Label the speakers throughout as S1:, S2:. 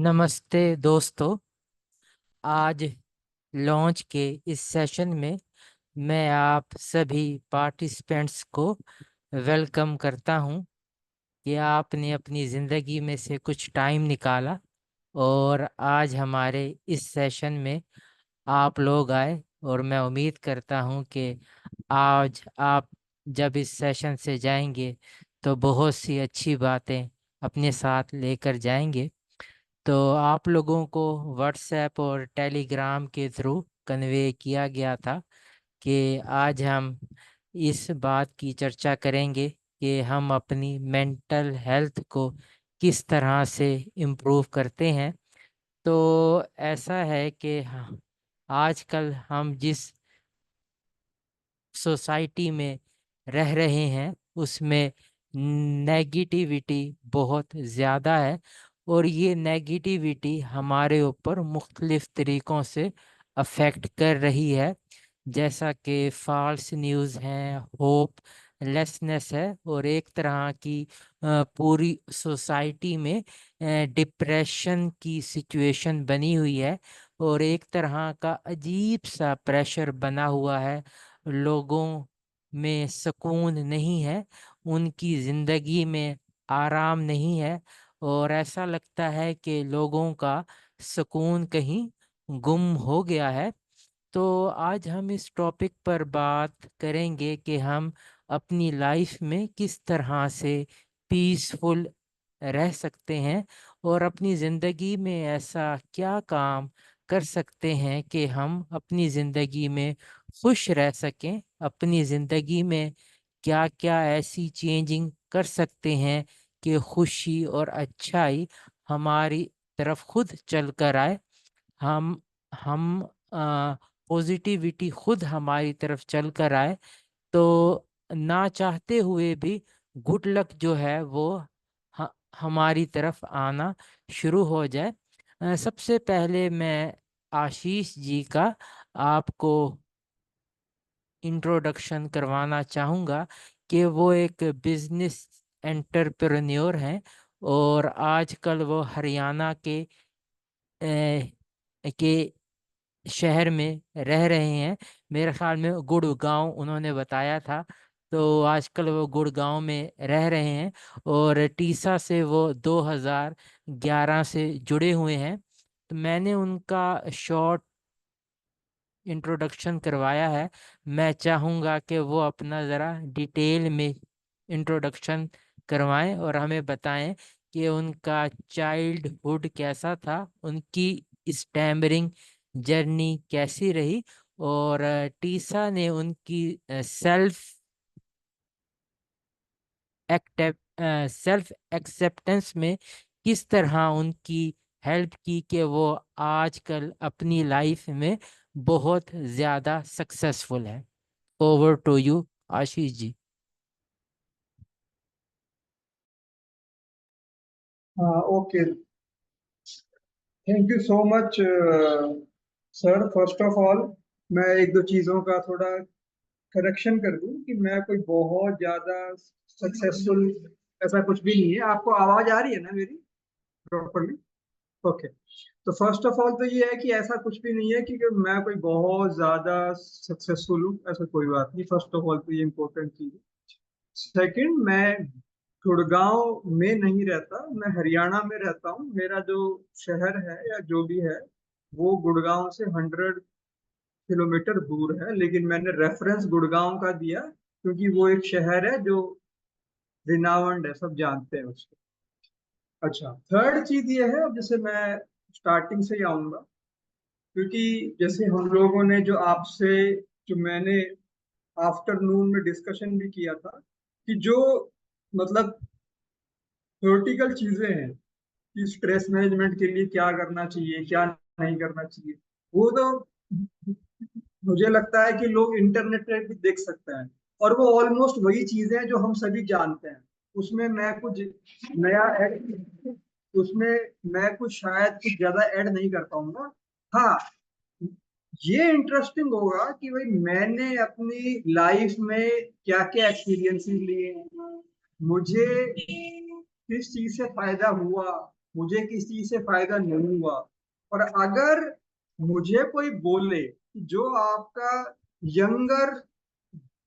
S1: नमस्ते दोस्तों। आज लॉन्च के इस सेशन में मैं आप सभी पार्टिसिपेंट्स को वेलकम करता हूं कि आपने अपनी ज़िंदगी में से कुछ टाइम निकाला और आज हमारे इस सेशन में आप लोग आए। और मैं उम्मीद करता हूं कि आज आप जब इस सेशन से जाएंगे तो बहुत सी अच्छी बातें अपने साथ लेकर जाएंगे। तो आप लोगों को व्हाट्सएप और टेलीग्राम के थ्रू कन्वे किया गया था कि आज हम इस बात की चर्चा करेंगे कि हम अपनी मेंटल हेल्थ को किस तरह से इम्प्रूव करते हैं। तो ऐसा है कि आजकल हम जिस सोसाइटी में रह रहे हैं उसमें नेगेटिविटी बहुत ज़्यादा है। और ये नेगेटिविटी हमारे ऊपर मुख्तलिफ तरीक़ों से अफेक्ट कर रही है, जैसा कि फॉल्स न्यूज़ हैं, होप लेसनेस है, और एक तरह की पूरी सोसाइटी में डिप्रेशन की सिचुएशन बनी हुई है। और एक तरह का अजीब सा प्रेशर बना हुआ है। लोगों में सुकून नहीं है, उनकी ज़िंदगी में आराम नहीं है, और ऐसा लगता है कि लोगों का सुकून कहीं गुम हो गया है। तो आज हम इस टॉपिक पर बात करेंगे कि हम अपनी लाइफ में किस तरह से पीसफुल रह सकते हैं और अपनी ज़िंदगी में ऐसा क्या काम कर सकते हैं कि हम अपनी ज़िंदगी में खुश रह सकें। अपनी ज़िंदगी में क्या क्या ऐसी चेंजिंग कर सकते हैं कि खुशी और अच्छाई हमारी तरफ खुद चल कर आए। हम पॉजिटिविटी खुद हमारी तरफ चल कर आए, तो ना चाहते हुए भी गुड लक जो है वो ह हमारी तरफ आना शुरू हो जाए। सबसे पहले मैं आशीष जी का आपको इंट्रोडक्शन करवाना चाहूँगा कि वो एक बिजनेस एंटरप्रेन्योर हैं, और आजकल वो हरियाणा के शहर में रह रहे हैं। मेरे ख्याल में गुड़गांव उन्होंने बताया था। तो आजकल वो गुड़गांव में रह रहे हैं, और टीसा से वो 2011 से जुड़े हुए हैं। तो मैंने उनका शॉर्ट इंट्रोडक्शन करवाया है। मैं चाहूँगा कि वो अपना ज़रा डिटेल में इंट्रोडक्शन करवाएं और हमें बताएं कि उनका चाइल्डहुड कैसा था, उनकी स्टैमरिंग जर्नी कैसी रही, और टीसा ने उनकी सेल्फ सेल्फ एक्सेप्टेंस में किस तरह उनकी हेल्प की कि वो आजकल अपनी लाइफ में बहुत ज़्यादा सक्सेसफुल है। Over to you Ashish ji.
S2: हाँ, okay. Thank you so much sir. First of all, मैं एक दो चीज़ों का थोड़ा करेक्शन कर दूं कि मैं कोई बहुत ज़्यादा सक्सेसफुल ऐसा कुछ भी नहीं है। आपको आवाज़ आ रही है ना मेरी प्रॉपरली? ओके। तो फर्स्ट ऑफ ऑल तो ये है कि ऐसा कुछ भी नहीं है कि मैं कोई बहुत ज़्यादा सक्सेसफुल हूँ, ऐसा कोई बात नहीं। फर्स्ट ऑफ ऑल तो ये इम्पोर्टेंट चीज़ है। सेकंड, मैं गुड़गांव में नहीं रहता, मैं हरियाणा में रहता हूँ। मेरा जो शहर है या जो भी है वो गुड़गांव से 100 किलोमीटर दूर है, लेकिन मैंने रेफरेंस गुड़गांव का दिया क्योंकि वो एक शहर है जो रिनाउंड है, सब जानते हैं उसको। अच्छा, थर्ड चीज ये है, अब जैसे मैं स्टार्टिंग से ही आऊंगा, क्योंकि जैसे हम लोगों ने जो आपसे, जो मैंने आफ्टरनून में डिस्कशन भी किया था कि जो मतलब थ्योरेटिकल चीजें हैं कि स्ट्रेस मैनेजमेंट के लिए क्या करना चाहिए, क्या नहीं करना चाहिए, वो तो मुझे लगता है कि लोग इंटरनेट पे भी देख सकते हैं। और वो ऑलमोस्ट वही चीजें हैं जो हम सभी जानते हैं। उसमें मैं कुछ नया ऐड उसमें मैं कुछ शायद कुछ ज्यादा ऐड नहीं कर पाऊंगा। हाँ, ये इंटरेस्टिंग होगा कि भाई मैंने अपनी लाइफ में क्या क्या एक्सपीरियंसेस लिए, मुझे किस चीज से फायदा हुआ, मुझे किसी चीज से फायदा नहीं हुआ, और अगर मुझे कोई बोले कि जो आपका यंगर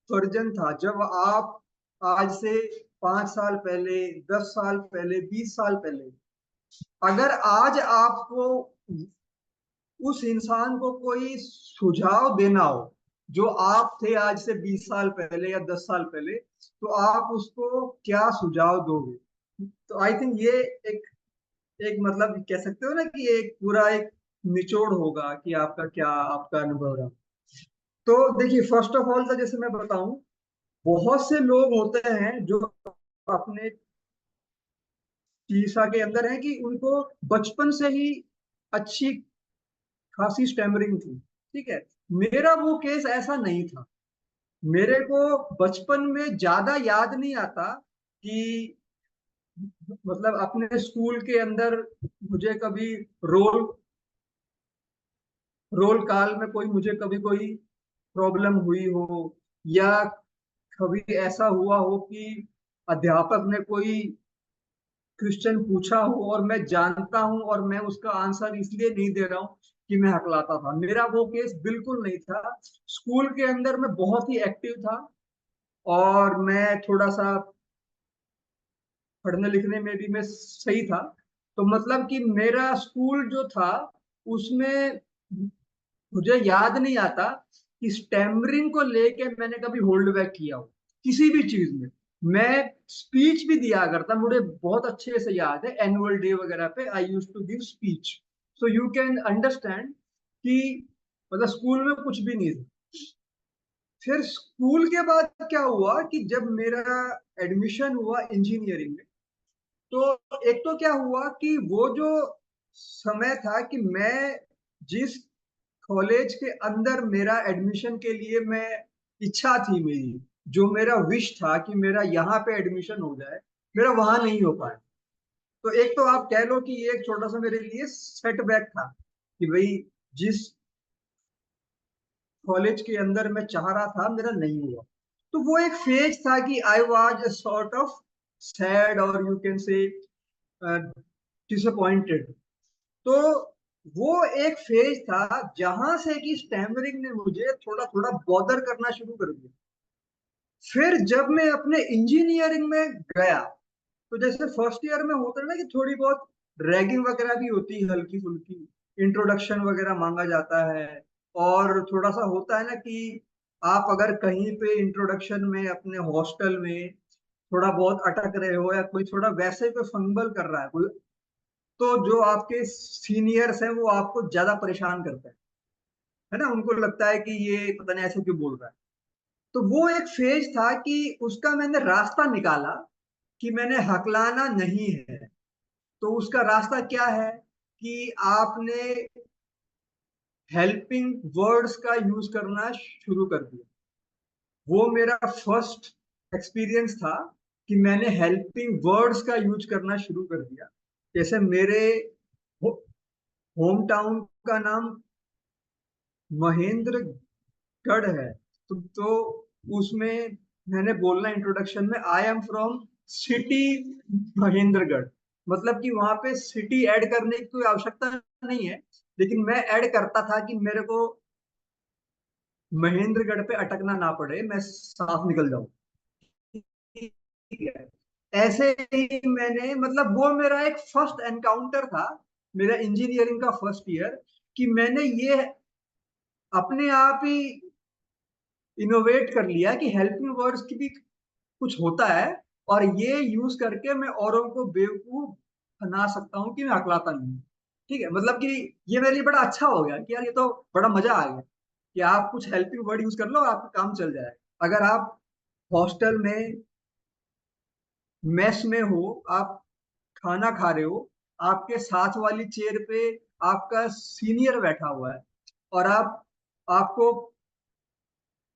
S2: वर्जन था, जब आप आज से 5 साल पहले, 10 साल पहले, 20 साल पहले, अगर आज आपको उस इंसान को कोई सुझाव देना हो जो आप थे आज से 20 साल पहले या 10 साल पहले, तो आप उसको क्या सुझाव दोगे? तो आई थिंक ये एक एक मतलब कह सकते हो ना कि ये एक पूरा एक निचोड़ होगा कि आपका क्या, आपका अनुभव रहा। तो देखिए, फर्स्ट ऑफ ऑल तो जैसे मैं बताऊं, बहुत से लोग होते हैं जो अपने शीशा के अंदर है कि उनको बचपन से ही अच्छी खासी स्टैमरिंग थी, ठीक है। मेरा वो केस ऐसा नहीं था। मेरे को बचपन में ज्यादा याद नहीं आता कि मतलब अपने स्कूल के अंदर मुझे कभी रोल रोल काल में कोई मुझे कभी कोई प्रॉब्लम हुई हो, या कभी ऐसा हुआ हो कि अध्यापक ने कोई क्वेश्चन पूछा हो और मैं जानता हूं और मैं उसका आंसर इसलिए नहीं दे रहा हूं कि मैं हकलाता था। मेरा वो केस बिल्कुल नहीं था। स्कूल के अंदर मैं बहुत ही एक्टिव था, और मैं थोड़ा सा पढ़ने लिखने में भी मैं सही था। तो मतलब कि मेरा स्कूल जो था उसमें मुझे याद नहीं आता कि स्टैमरिंग को लेके मैंने कभी होल्ड बैक किया हो किसी भी चीज में। मैं स्पीच भी दिया करता, मुझे बहुत अच्छे से याद है, एनुअल डे वगैरह पे I use to give speech. So you can understand कि मतलब स्कूल में कुछ भी नहीं था। फिर स्कूल के बाद क्या हुआ कि जब मेरा एडमिशन हुआ इंजीनियरिंग में, तो एक तो क्या हुआ कि वो जो समय था कि मैं जिस कॉलेज के अंदर मेरा एडमिशन के लिए मैं इच्छा थी मेरी, जो मेरा विश था कि मेरा यहाँ पे एडमिशन हो जाए, मेरा वहां नहीं हो पाया। तो एक तो आप कह लो कि ये एक छोटा सा मेरे लिए सेटबैक था कि भाई जिस कॉलेज के अंदर मैं चाह रहा था मेरा नहीं हुआ। तो वो एक फेज था कि I was sort of sad, और यू कैन से डिसअपॉइंटेड। तो वो एक फेज था जहां से कि स्टैमरिंग ने मुझे थोड़ा थोड़ा बॉदर करना शुरू कर दिया। फिर जब मैं अपने इंजीनियरिंग में गया, तो जैसे फर्स्ट ईयर में होता है ना कि थोड़ी बहुत रैगिंग वगैरह भी होती है, हल्की फुल्की इंट्रोडक्शन वगैरह मांगा जाता है। और थोड़ा सा होता है ना कि आप अगर कहीं पे इंट्रोडक्शन में अपने हॉस्टल में थोड़ा बहुत अटक रहे हो, या कोई थोड़ा वैसे कोई फंबल कर रहा है कोई, तो जो आपके सीनियर्स हैं वो आपको ज्यादा परेशान करते हैं, है ना। उनको लगता है कि ये पता नहीं ऐसे क्यों बोल रहा है। तो वो एक फेज था कि उसका मैंने रास्ता निकाला कि मैंने हकलाना नहीं है। तो उसका रास्ता क्या है कि आपने हेल्पिंग वर्ड्स का यूज करना शुरू कर दिया। वो मेरा फर्स्ट एक्सपीरियंस था कि मैंने हेल्पिंग वर्ड्स का यूज करना शुरू कर दिया। जैसे मेरे होम टाउन का नाम महेंद्रगढ़ है। तो उसमें मैंने बोलना इंट्रोडक्शन में, I am from city Mahendragarh. मतलब कि वहां पे सिटी ऐड करने की कोई आवश्यकता नहीं है, लेकिन मैं ऐड करता था कि मेरे को महेंद्रगढ़ पे अटकना ना पड़े, मैं साफ निकल जाऊं। ठीक है। ऐसे ही मैंने मतलब वो मेरा एक फर्स्ट एनकाउंटर था, मेरा इंजीनियरिंग का फर्स्ट ईयर, कि मैंने ये अपने आप ही इनोवेट कर लिया कि हेल्पिंग वर्ड्स की भी कुछ होता है, और ये यूज करके मैं औरों को बेवकूफ बना सकता हूँ कि मैं अकलाता नहीं हूँ। ठीक है, मतलब कि ये मेरे लिए बड़ा अच्छा हो गया कि यार ये तो बड़ा मजा आ गया कि आप कुछ हेल्पिंग वर्ड यूज कर लो, आपका काम चल जाए। अगर आप हॉस्टल में मेस में हो, आप खाना खा रहे हो, आपके साथ वाली चेयर पे आपका सीनियर बैठा हुआ है, और आपको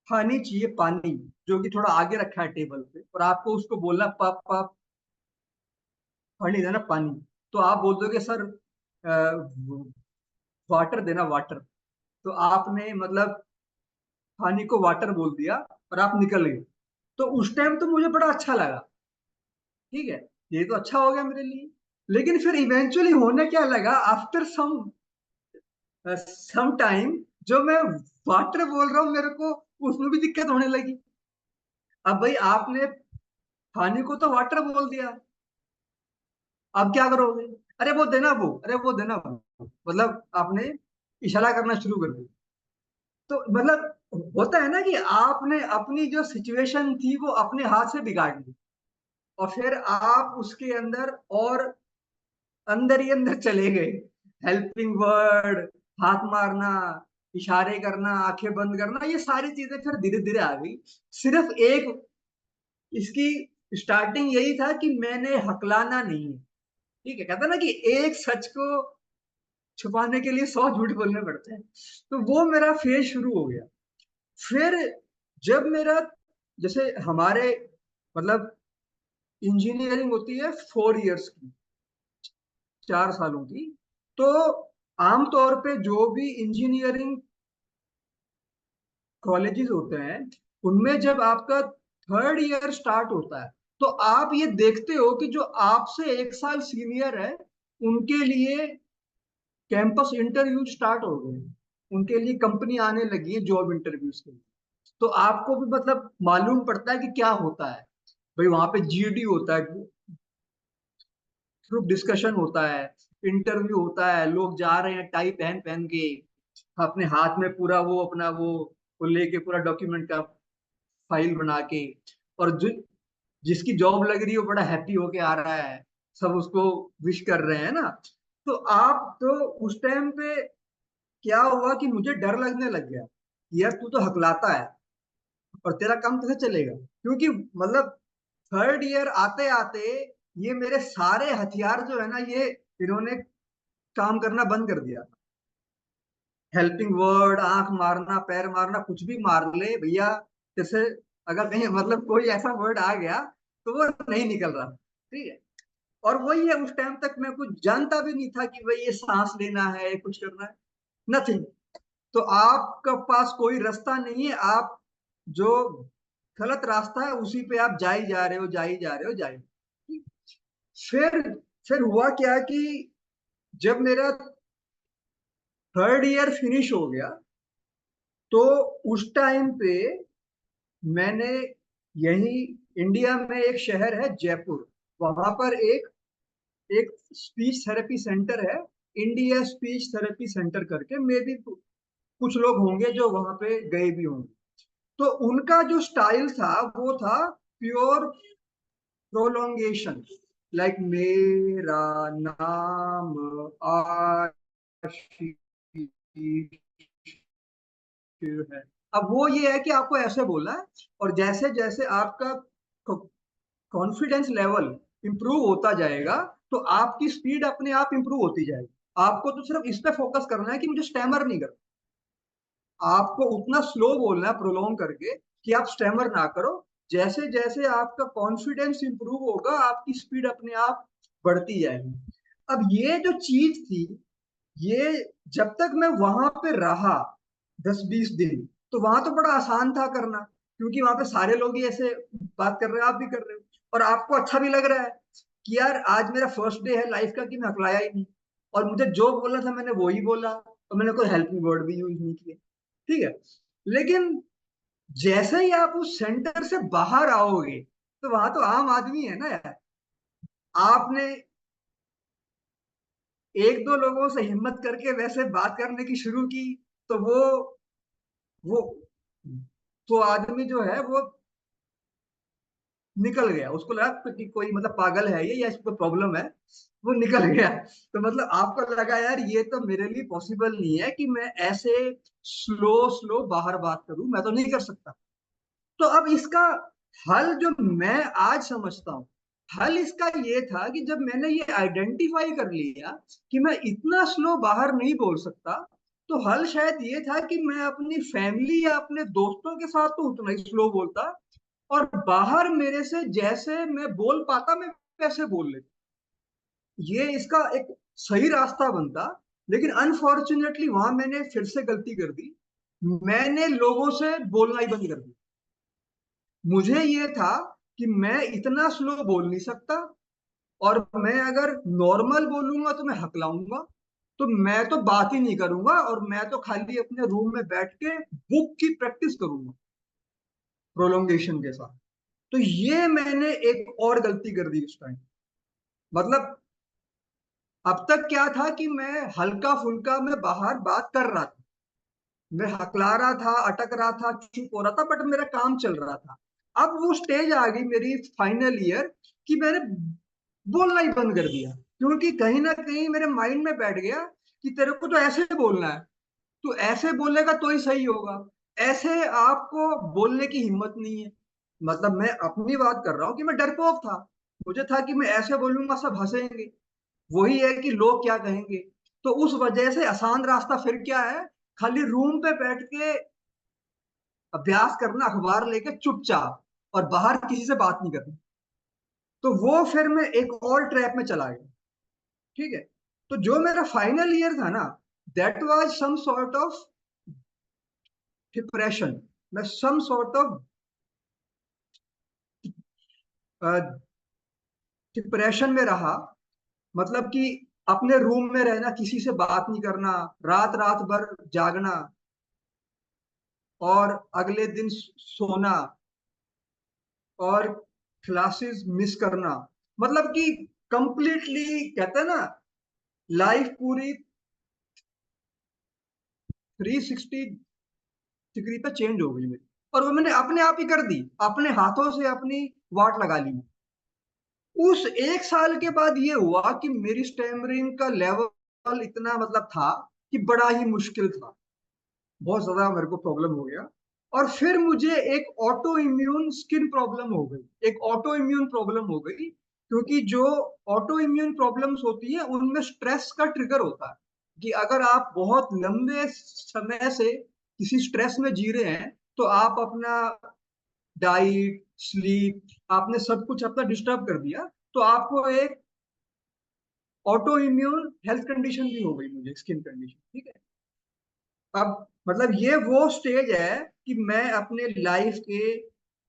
S2: पानी चाहिए, पानी जो कि थोड़ा आगे रखा है टेबल पे, और आपको उसको बोलना पाप पाप पानी देना, पानी। तो आप बोल दोगे सर वाटर देना, वाटर। तो आपने मतलब पानी को वाटर बोल दिया और आप निकल गए। तो उस टाइम तो मुझे बड़ा अच्छा लगा, ठीक है, ये तो अच्छा हो गया मेरे लिए। लेकिन फिर इवेंचुअली होने क्या लगा, आफ्टर सम टाइम, जो मैं वाटर बोल रहा हूँ मेरे को उसमें भी दिक्कत होने लगी। अब भाई आपने पानी को तो वाटर बोल दिया, अब क्या करोगे? अरे वो देना वो, अरे वो देना वो, मतलब आपने इशारा करना शुरू कर दिया। तो मतलब होता है ना कि आपने अपनी जो सिचुएशन थी वो अपने हाथ से बिगाड़ ली, और फिर आप उसके अंदर और अंदर ही अंदर चले गए। हेल्पिंग वर्ड, हाथ मारना, इशारे करना, आंखें बंद करना, ये सारी चीजें फिर धीरे धीरे आ गई। सिर्फ एक इसकी स्टार्टिंग यही था कि मैंने हकलाना नहीं है। ठीक है, कहता ना कि एक सच को छुपाने के लिए 100 झूठ बोलने पड़ते हैं। तो वो मेरा फेज शुरू हो गया। फिर जब मेरा, जैसे हमारे मतलब इंजीनियरिंग होती है 4 इयर्स की, 4 सालों की। तो आमतौर पे जो भी इंजीनियरिंग कॉलेजेस होते हैं, उनमें जब आपका 3rd ईयर स्टार्ट होता है, तो आप ये देखते हो कि जो आपसे 1 साल सीनियर है, उनके लिए कैंपस इंटरव्यू स्टार्ट हो गए, उनके लिए कंपनी आने लगी है जॉब इंटरव्यूज के लिए। तो आपको भी मतलब मालूम पड़ता है कि क्या होता है। भाई वहां पे जीडी होता है, ग्रुप डिस्कशन होता है, इंटरव्यू होता है, लोग जा रहे हैं टाई पहन पहन के, अपने हाथ में पूरा वो अपना वो लेके पूरा डॉक्यूमेंट का फाइल बना के, और जो जिसकी जॉब लग रही है वो बड़ा हैप्पी होके आ रहा है, सब उसको विश कर रहे हैं ना। तो आप तो उस टाइम पे क्या हुआ कि मुझे डर लगने लग गया, यार तू तो हकलाता है और तेरा काम कैसे चलेगा, क्योंकि मतलब 3rd ईयर आते आते ये मेरे सारे हथियार जो है ना, ये इन्होंने काम करना बंद कर दिया। हेल्पिंग वर्ड, आंख मारना, पैर मारना, कुछ भी मार ले भैया, जैसे अगर कहीं मतलब कोई ऐसा वर्ड आ गया तो वो नहीं निकल रहा। ठीक है। और वही है, उस टाइम तक मैं कुछ जानता भी नहीं था कि भाई ये सांस लेना है, कुछ करना है, नथिंग। तो आपका पास कोई रास्ता नहीं है, आप जो गलत रास्ता है उसी पे आप जा ही जा रहे हो, जा ही जा रहे हो, जा ही। फिर फिर हुआ क्या कि जब मेरा 3rd ईयर फिनिश हो गया, तो उस टाइम पे मैंने यही इंडिया में एक शहर है जयपुर, वहां पर एक एक स्पीच थेरेपी सेंटर है, इंडिया स्पीच थेरेपी सेंटर करके, मे भी कुछ लोग होंगे जो वहां पे गए भी होंगे। तो उनका जो स्टाइल था वो था प्योर प्रोलोंगेशन, लाइक मेरा नाम आशीष है। अब वो ये है कि आपको ऐसे बोलना है, और जैसे जैसे आपका कॉन्फिडेंस लेवल इंप्रूव होता जाएगा, तो आपकी स्पीड अपने आप इंप्रूव होती जाएगी। आपको तो सिर्फ इस पे फोकस करना है कि मुझे स्टैमर नहीं करना, आपको उतना स्लो बोलना है प्रोलॉन्ग करके कि आप स्टैमर ना करो। जैसे जैसे आपका कॉन्फिडेंस इंप्रूव होगा, आपकी स्पीड अपने आप बढ़ती जाएगी। अब ये जो चीज थी, ये जब तक मैं वहां पे रहा 10-20 दिन, तो वहां तो बड़ा आसान था करना, क्योंकि वहां पे सारे लोग ही ऐसे बात कर रहे हैं, आप भी कर रहे हो, और आपको अच्छा भी लग रहा है कि यार आज मेरा फर्स्ट डे है लाइफ का कि मैं हकलाया ही नहीं, और मुझे जो बोलना था मैंने वो ही बोला, और मैंने कोई हेल्पिंग वर्ड भी यूज नहीं किए। ठीक है। लेकिन जैसे ही आप उस सेंटर से बाहर आओगे, तो वहां तो आम आदमी है ना यार। आपने एक दो लोगों से हिम्मत करके वैसे बात करने की शुरू की, तो वो तो आदमी जो है वो निकल गया, उसको लगा कि कोई मतलब पागल है ये, या इसको प्रॉब्लम है, वो निकल गया। तो मतलब आपको लगा यार ये तो मेरे लिए पॉसिबल नहीं है कि मैं ऐसे स्लो स्लो बाहर बात करूं, मैं तो नहीं कर सकता। तो अब इसका हल जो मैं आज समझता हूँ, हल इसका ये था कि जब मैंने ये आइडेंटिफाई कर लिया कि मैं इतना स्लो बाहर नहीं बोल सकता, तो हल शायद ये था कि मैं अपनी फैमिली या अपने दोस्तों के साथ तो उतना ही स्लो बोलता, और बाहर मेरे से जैसे मैं बोल पाता मैं वैसे बोल लेता। ये इसका एक सही रास्ता बनता। लेकिन अनफॉर्चुनेटली वहां मैंने फिर से गलती कर दी, मैंने लोगों से बोलना ही बंद कर दिया। मुझे ये था कि मैं इतना स्लो बोल नहीं सकता, और मैं अगर नॉर्मल बोलूंगा तो मैं हकलाऊंगा, तो मैं तो बात ही नहीं करूंगा, और मैं तो खाली अपने रूम में बैठ के बुक की प्रैक्टिस करूंगा प्रोलोंगेशन के साथ। तो ये मैंने एक और गलती कर दी उस टाइम। मतलब अब तक क्या था कि मैं हल्का फुल्का में बाहर बात कर रहा था, मैं हकला रहा था, अटक रहा था, चुप हो रहा था, बट मेरा काम चल रहा था। अब वो स्टेज आ गई मेरी फाइनल ईयर कि मैंने बोलना ही बंद कर दिया, क्योंकि कहीं ना कहीं मेरे माइंड में बैठ गया कि तेरे को तो ऐसे बोलना है, तो ऐसे बोलेगा तो ही सही होगा, ऐसे आपको बोलने की हिम्मत नहीं है। मतलब मैं अपनी बात कर रहा हूँ कि मैं डरपोक था, मुझे था कि मैं ऐसे बोलूंगा सब हंसेंगे, वही है कि लोग क्या कहेंगे। तो उस वजह से आसान रास्ता फिर क्या है, खाली रूम पे बैठ के अभ्यास करना, अखबार लेके चुपचाप, और बाहर किसी से बात नहीं करनी। तो वो फिर मैं एक और ट्रैप में चला गया। ठीक है, तो जो मेरा फाइनल ईयर था ना, that was some sort of depression, मैं सम सॉर्ट ऑफ डिप्रेशन में रहा। मतलब कि अपने रूम में रहना, किसी से बात नहीं करना, रात रात भर जागना, और अगले दिन सोना, और क्लासेस मिस करना। मतलब कि कंप्लीटली कहते हैं ना, लाइफ पूरी 360 डिग्री पे चेंज हो गई मेरी, और वो मैंने अपने आप ही कर दी, अपने हाथों से अपनी वाट लगा ली। उस एक साल के बाद ये हुआ कि मेरी स्टैमरिंग का लेवल इतना मतलब था कि बड़ा ही मुश्किल था, बहुत ज्यादा मेरे को प्रॉब्लम हो गया। और फिर मुझे एक ऑटो इम्यून स्किन प्रॉब्लम हो गई, एक ऑटो इम्यून प्रॉब्लम हो गई, क्योंकि जो ऑटो इम्यून प्रॉब्लम्स होती है उनमें स्ट्रेस का ट्रिगर होता है, कि अगर आप बहुत लंबे समय से किसी स्ट्रेस में जी रहे हैं, तो आप अपना डाइट, स्लीप, आपने सब कुछ अपना डिस्टर्ब कर दिया, तो आपको एक ऑटो इम्यून हेल्थ कंडीशन भी हो गई, मुझे स्किन कंडीशन। ठीक है, अब मतलब ये वो स्टेज है कि मैं अपने लाइफ के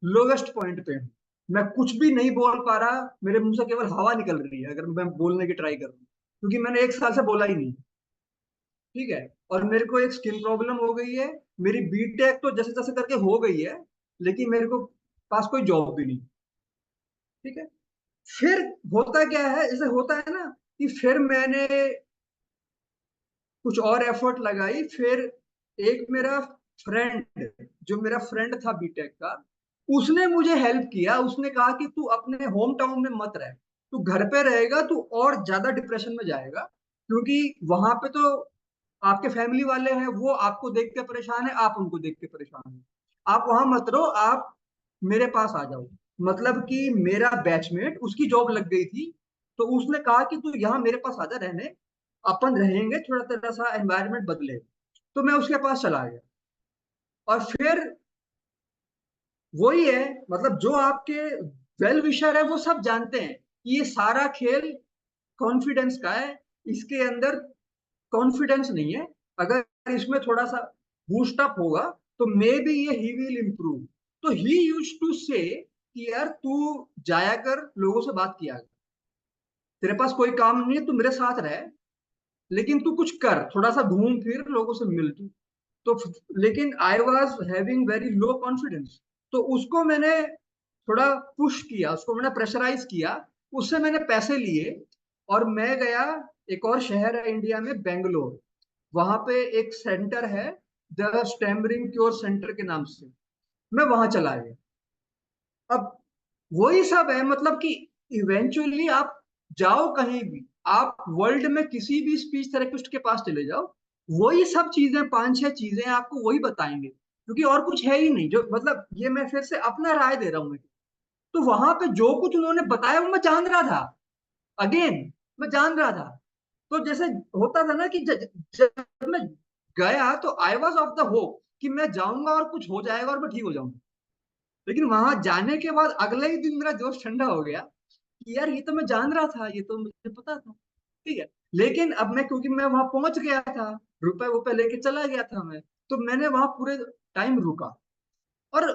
S2: लोवेस्ट पॉइंट पे हूँ, मैं कुछ भी नहीं बोल पा रहा, मेरे मुंह से केवल हवा निकल रही है अगर मैं बोलने की ट्राई कर रहा हूँ, क्योंकि मैंने एक साल से बोला ही नहीं। ठीक है, और मेरे को एक स्किन प्रॉब्लम हो गई है, मेरी बीटेक तो जैसे तैसे करके हो गई है, लेकिन मेरे को पास कोई जॉब भी नहीं। ठीक है, फिर होता क्या है, जैसे होता है ना कि फिर मैंने कुछ और एफर्ट लगाई। फिर एक मेरा फ्रेंड, जो मेरा फ्रेंड था बीटेक का, उसने मुझे हेल्प किया, उसने कहा कि तू अपने होम टाउन में मत रह, तू घर पे रहेगा तू और ज्यादा डिप्रेशन में जाएगा, क्योंकि वहां पे तो आपके फैमिली वाले हैं, वो आपको देख के परेशान है, आप उनको देख के परेशान है, आप वहां मत रहो, आप मेरे पास आ जाओ। मतलब कि मेरा बैचमेट, उसकी जॉब लग गई थी, तो उसने कहा कि तू यहाँ मेरे पास आजा रहने, अपन रहेंगे, थोड़ा तेरा सा एनवायरनमेंट बदले। तो मैं उसके पास चला गया, और फिर वही है, मतलब जो आपके वेल विशर है वो सब जानते हैं कि ये सारा खेल कॉन्फिडेंस का है, इसके अंदर कॉन्फिडेंस नहीं है, अगर इसमें थोड़ा सा बूस्ट अप होगा तो मे बी ये ही विल इम्प्रूव। तो ही यूज टू से कि यार तू जाया कर, लोगों से बात किया कर, तेरे पास कोई काम नहीं है, तू मेरे साथ रह, लेकिन तू कुछ कर, थोड़ा सा घूम फिर, लोगों से मिल तू। तो लेकिन I was having very low confidence, तो उसको मैंने थोड़ा पुश किया, उसको मैंने प्रेशराइज किया, उससे मैंने पैसे लिए, और मैं गया, एक और शहर है इंडिया में, बेंगलोर, वहां पे एक सेंटर है, द स्टैमरिंग क्योर सेंटर के नाम से, मैं वहां चला गया। अब वही सब है, मतलब कि इवेंचुअली आप जाओ कहीं भी, आप वर्ल्ड में किसी भी स्पीच थेरेपिस्ट के पास चले जाओ, वही सब चीजें, पांच छह चीजें आपको वही बताएंगे, क्योंकि और कुछ है ही नहीं। जो मतलब ये मैं फिर से अपना राय दे रहा हूँ मैं, तो वहां पे जो कुछ उन्होंने बताया वो मैं जान रहा था, अगेन मैं जान रहा था। तो जैसे होता था ना कि जब मैं गया तो I was of the hope कि मैं जाऊंगा और कुछ हो जाएगा और मैं ठीक हो जाऊंगा, लेकिन वहां जाने के बाद अगले ही दिन मेरा जोश ठंडा हो गया कि यार ये तो मैं जान रहा था, ये तो मुझे पता था। ठीक है, लेकिन अब मैं, क्योंकि मैं वहां पहुंच गया था, रुपए वुपए लेके चला गया था मैं, तो मैंने वहां पूरे टाइम रुका। और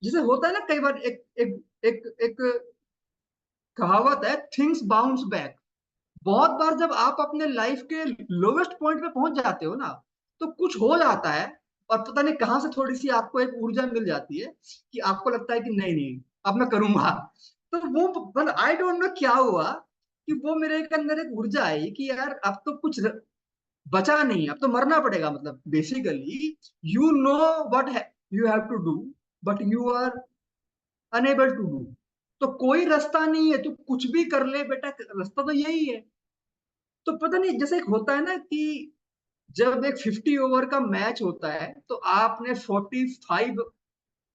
S2: जैसे होता है ना कई बार, एक एक एक एक कहावत है थिंग्स बाउंस बैक। बहुत बार जब आप अपने लाइफ के लोवेस्ट पॉइंट पे पहुंच जाते हो ना, तो कुछ हो जाता है और पता नहीं कहां से थोड़ी सी आपको एक ऊर्जा मिल जाती है कि आपको लगता है कि नहीं नहीं अब मैं करूंगा। तो वो मतलब आई डोंट नो क्या हुआ कि वो मेरे के अंदर एक ऊर्जा आई कि यार अब तो कुछ बचा नहीं, अब तो मरना पड़ेगा। मतलब basically you know what you have to do, but you are unable to do. तो कोई रास्ता नहीं है, तू कुछ भी कर ले बेटा, रास्ता तो यही है। तो पता नहीं जैसे एक होता है ना कि जब एक 50 ओवर का मैच होता है तो आपने 45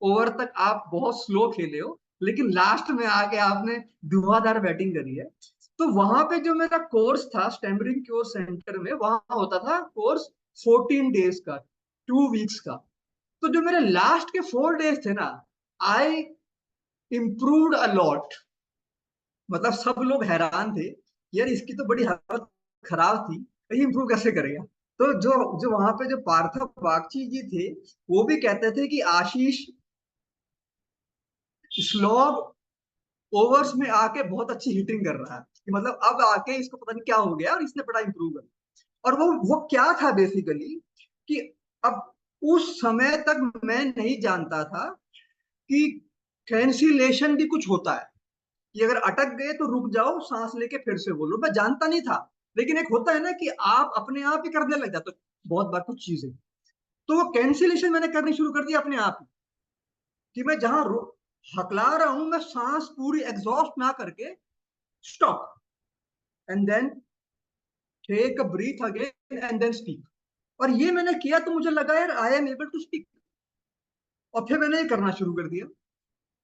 S2: ओवर तक आप बहुत स्लो खेले हो, लेकिन लास्ट में आके आपने धुआंधार बैटिंग करी है। तो वहां पे जो मेरा कोर्स था स्टैमरिंग कोर्स सेंटर में, वहां होता था कोर्स 14 डेज का, 2 वीक्स का। तो जो मेरे लास्ट के 4 डेज थे ना, आई इम्प्रूव्ड अलॉट। मतलब सब लोग हैरान थे, यार इसकी तो बड़ी हालत खराब थी, ये इम्प्रूव कैसे करेगा। तो जो जो वहां पे जो पार्थ बागची जी थे, वो भी कहते थे कि आशीष स्लॉग ओवर्स में आके बहुत अच्छी हिटिंग कर रहा है, कि मतलब अब आके इसको पता नहीं क्या हो गया और इसने बड़ा इंप्रूव कर। और वो क्या था बेसिकली कि अब उस समय तक मैं नहीं जानता था कि कैंसिलेशन भी कुछ होता है, कि अगर अटक गए तो रुक जाओ, सांस लेके फिर से बोलो। मैं जानता नहीं था, लेकिन एक होता है ना कि आप अपने आप ही करने लग जाते हो बहुत बार कुछ चीजें। तो वो कैंसिलेशन मैंने करनी शुरू कर दी अपने आप ही, कि मैं जहां हकला रहा हूं, मैं सांस पूरी एग्जॉस्ट ना करके stop and then take a breath again and then speak. और ये मैंने किया तो मुझे लगा यार I am able to speak, और फिर मैंने ये करना शुरू कर दिया।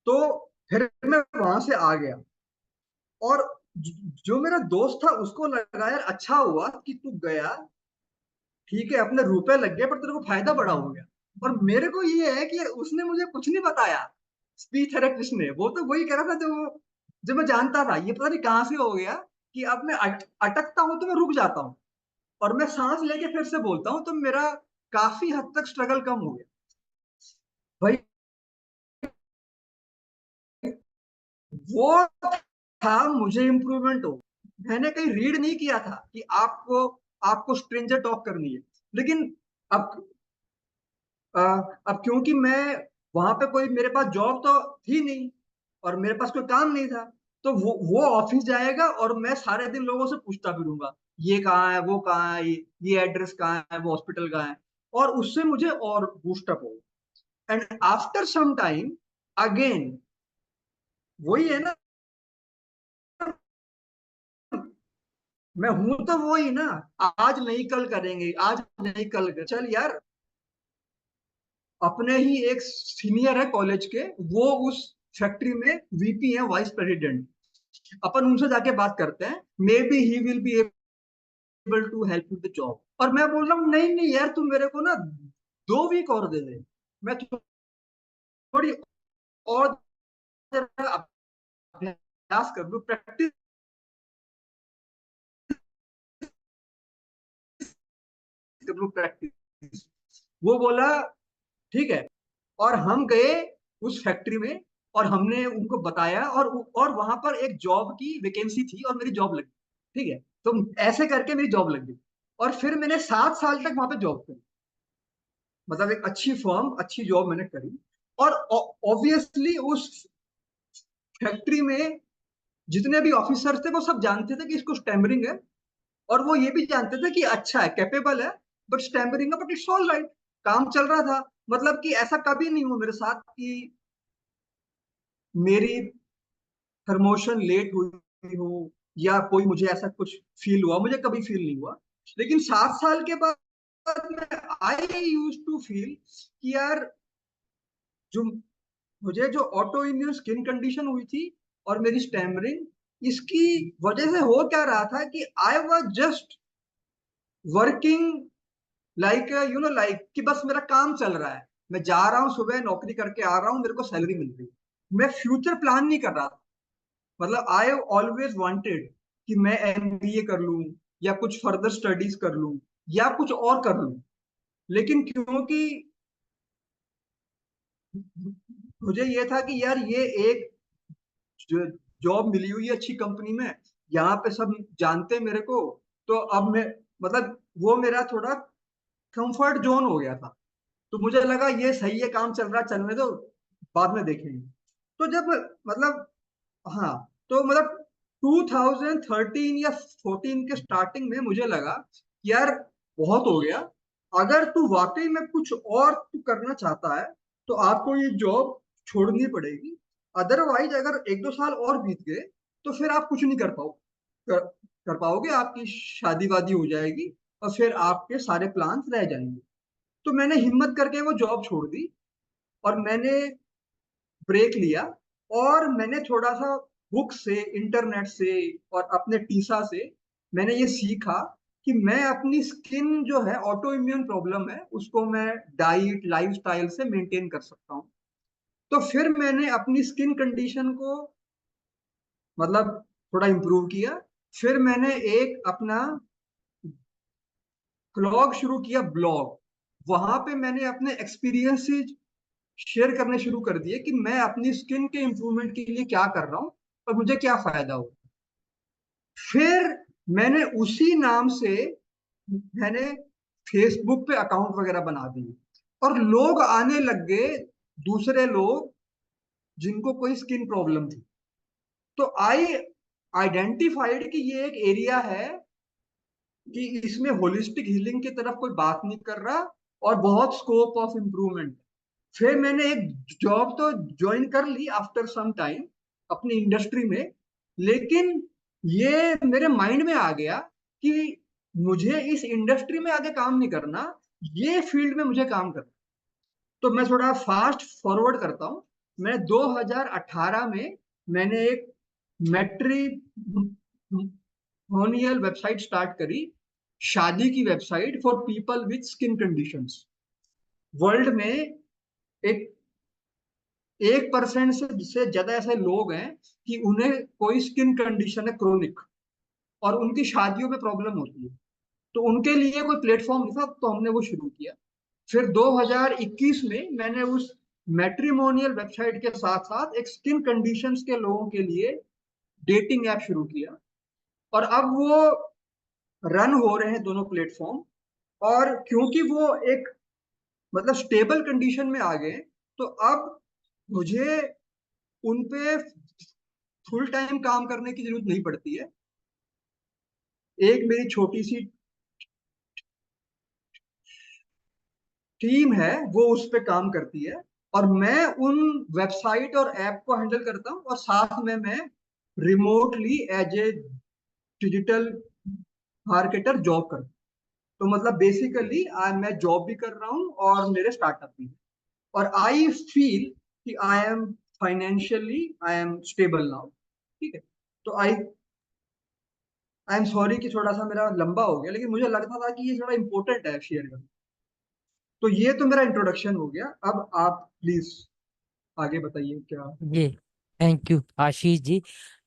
S2: तो फिर मैं वहां से आ गया। और जो मेरा दोस्त था उसको लगा यार अच्छा हुआ कि तू गया, ठीक है अपने रुपए लग गए पर तेरे को फायदा बड़ा हो गया। और मेरे को ये है कि उसने मुझे कुछ नहीं बताया, स्पीच थेरेपिस्ट ने। वो तो वही कह रहा था जो मैं जानता था। ये पता नहीं कहाँ से हो गया कि अब मैं अटकता हूं तो मैं रुक जाता हूँ, और मैं सांस लेके फिर से बोलता हूँ, तो मेरा काफी हद तक स्ट्रगल कम हो गया भाई। वो था मुझे इम्प्रूवमेंट हो। मैंने कहीं रीड नहीं किया था कि आपको आपको स्ट्रेंजर टॉक करनी है। लेकिन अब अब क्योंकि मैं वहां पे कोई मेरे पास जॉब तो थी नहीं और मेरे पास कोई काम नहीं था, तो वो ऑफिस जाएगा और मैं सारे दिन लोगों से पूछता फिरूंगा, ये कहाँ है वो कहाँ है, ये एड्रेस कहाँ है, वो हॉस्पिटल कहाँ है। और उससे मुझे और बूस्टअप हो। And after some time again वही है ना, मैं हूं तो वही ना। आज नहीं कल करेंगे, आज नहीं कल चल यार। अपने ही एक सीनियर है कॉलेज के, वो उस फैक्ट्री में वीपी है, वाइस प्रेसिडेंट। अपन उनसे जाके बात करते हैं, maybe he will be able to help you the job. और मैं बोल रहा हूँ नहीं नहीं यार, तुम मेरे को ना 2 वीक और दे दे, मैं थोड़ी और अभ्यास कर लूँ, प्रैक्टिस कर लूँ, प्रैक्टिस। वो बोला ठीक है। और हम गए उस फैक्ट्री में और हमने उनको बताया, और वहां पर एक जॉब की वैकेंसी थी और मेरी जॉब लगी। ठीक है, तो ऐसे करके मेरी जॉब लग गई। और फिर मैंने 7 साल तक वहां पे जॉब करी, मतलब एक अच्छी फर्म, अच्छी जॉब मैंने करी। और ऑब्वियसली उस फैक्ट्री में जितने भी ऑफिसर थे वो सब जानते थे कि इसको स्टैमरिंग है। और वो ये भी जानते थे कि अच्छा है, कैपेबल है, बट स्टैमरिंग है, बट इट्स ऑल राइट। काम चल रहा था। मतलब कि ऐसा कभी नहीं हुआ मेरे साथ कि मेरी प्रमोशन लेट हुई हो या कोई मुझे ऐसा कुछ फील हुआ, मुझे कभी फील नहीं हुआ। लेकिन 7 साल के बाद मैं आई यूज टू फील कि यार जो मुझे जो ऑटो इम्यून स्किन कंडीशन हुई थी और मेरी स्टैमरिंग, इसकी वजह से हो क्या रहा था कि I was just working like like कि बस मेरा काम चल रहा है, मैं जा रहा हूँ सुबह नौकरी करके आ रहा हूँ, मेरे को सैलरी मिल रही है। मैं फ्यूचर प्लान नहीं कर रहा था। मतलब आई ऑलवेज वांटेड कि मैं एमबीए कर लूं या कुछ फर्दर स्टडीज कर लूं या कुछ और कर लूं। लेकिन क्योंकि मुझे ये था कि यार ये एक जॉब मिली हुई है अच्छी कंपनी में, यहाँ पे सब जानते हैं मेरे को। तो अब मैं, मतलब वो मेरा थोड़ा कंफर्ट जोन हो गया था। तो मुझे लगा ये सही है, काम चल रहा है, चलने दो, बाद में देखेंगे। तो जब, मतलब, हाँ, तो मतलब 2013 या 14 के स्टार्टिंग में मुझे लगा कि यार बहुत हो गया, अगर तू वाकई में कुछ और तू करना चाहता है तो आपको ये जॉब छोड़नी पड़ेगी। अदरवाइज अगर एक दो साल और बीत गए तो फिर आप कुछ नहीं कर पाओगे, आपकी शादी वादी हो जाएगी और फिर आपके सारे प्लान्स रह जाएंगे। तो मैंने हिम्मत करके वो जॉब छोड़ दी और मैंने ब्रेक लिया। और मैंने थोड़ा सा बुक से, इंटरनेट से और अपने टीसा से मैंने ये सीखा कि मैं अपनी स्किन जो है, ऑटो इम्यून प्रॉब्लम है, उसको मैं डाइट लाइफस्टाइल से मेंटेन कर सकता हूँ। तो फिर मैंने अपनी स्किन कंडीशन को, मतलब, थोड़ा इम्प्रूव किया। फिर मैंने एक अपना ब्लॉग शुरू किया, ब्लॉग। वहां पे मैंने अपने एक्सपीरियंसेस शेयर करने शुरू कर दिए कि मैं अपनी स्किन के इम्प्रूवमेंट के लिए क्या कर रहा हूँ और मुझे क्या फायदा हो। फिर मैंने उसी नाम से मैंने फेसबुक पे अकाउंट वगैरह बना दिए और लोग आने लग गए, दूसरे लोग जिनको कोई स्किन प्रॉब्लम थी। तो आई आइडेंटिफाइड कि ये एक एरिया है कि इसमें होलिस्टिक हीलिंग की तरफ कोई बात नहीं कर रहा और बहुत स्कोप ऑफ इम्प्रूवमेंट। फिर मैंने एक जॉब तो ज्वाइन कर ली आफ्टर सम टाइम अपनी इंडस्ट्री में। लेकिन ये मेरे माइंड में आ गया कि मुझे इस इंडस्ट्री में आगे काम नहीं करना, ये फील्ड में मुझे काम करना। तो मैं थोड़ा फास्ट फॉरवर्ड करता हूँ। मैं 2018 में मैंने एक मैट्रिमोनियल वेबसाइट स्टार्ट करी, शादी की website for people with skin conditions. World में एक 1% से ज्यादा ऐसे लोग हैं कि उन्हें कोई स्किन कंडीशन है क्रोनिक, और उनकी शादियों में प्रॉब्लम होती है। तो उनके लिए कोई प्लेटफॉर्म नहीं था, तो हमने वो शुरू किया। फिर 2021 में मैंने उस मैट्रिमोनियल वेबसाइट के साथ साथ एक स्किन कंडीशंस के लोगों के लिए डेटिंग ऐप शुरू किया। और अब वो रन हो रहे हैं दोनों प्लेटफॉर्म। और क्योंकि वो एक, मतलब, स्टेबल कंडीशन में आ गए, तो अब मुझे उन पे फुल टाइम काम करने की जरूरत नहीं पड़ती है। एक मेरी छोटी सी टीम है, वो उस पे काम करती है, और मैं उन वेबसाइट और ऐप को हैंडल करता हूँ, और साथ में मैं remotely as a digital marketer job करता हूँ। तो मतलब बेसिकली मैं जॉब भी कर रहा हूँ और मेरे स्टार्टअप भी है। और आई फील कि I M financially I am stable now. ठीक है। तो आई एम सॉरी कि थोड़ा सा मेरा लंबा हो गया, लेकिन मुझे लगता था कि ये थोड़ा इंपॉर्टेंट है शेयर करना। तो ये तो मेरा इंट्रोडक्शन हो गया। अब आप प्लीज आगे बताइए क्या।
S1: जी, थैंक यू आशीष जी।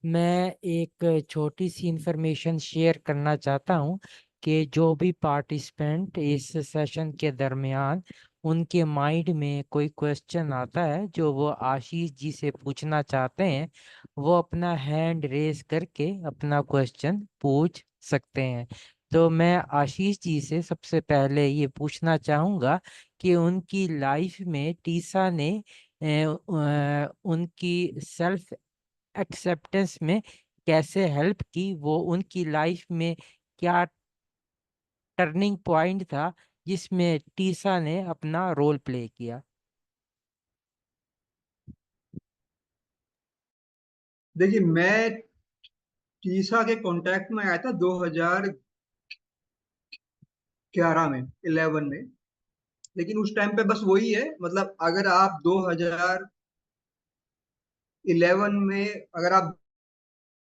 S1: मैं एक छोटी सी इंफॉर्मेशन शेयर करना चाहता हूँ कि जो भी पार्टिसिपेंट इस सेशन के दरमियान उनके माइंड में कोई क्वेश्चन आता है जो वो आशीष जी से पूछना चाहते हैं, वो अपना हैंड रेज करके अपना क्वेश्चन पूछ सकते हैं। तो मैं आशीष जी से सबसे पहले ये पूछना चाहूँगा कि उनकी लाइफ में टीसा ने उनकी सेल्फ एक्सेप्टेंस में कैसे हेल्प की, वो उनकी लाइफ में क्या टर्निंग पॉइंट था जिसमें टीसा ने अपना रोल प्ले किया।
S2: देखिए, मैं टीसा के कांटेक्ट में आया था 2011 में, 11 में। लेकिन उस टाइम पे बस वही है, मतलब अगर आप 2011 में अगर आप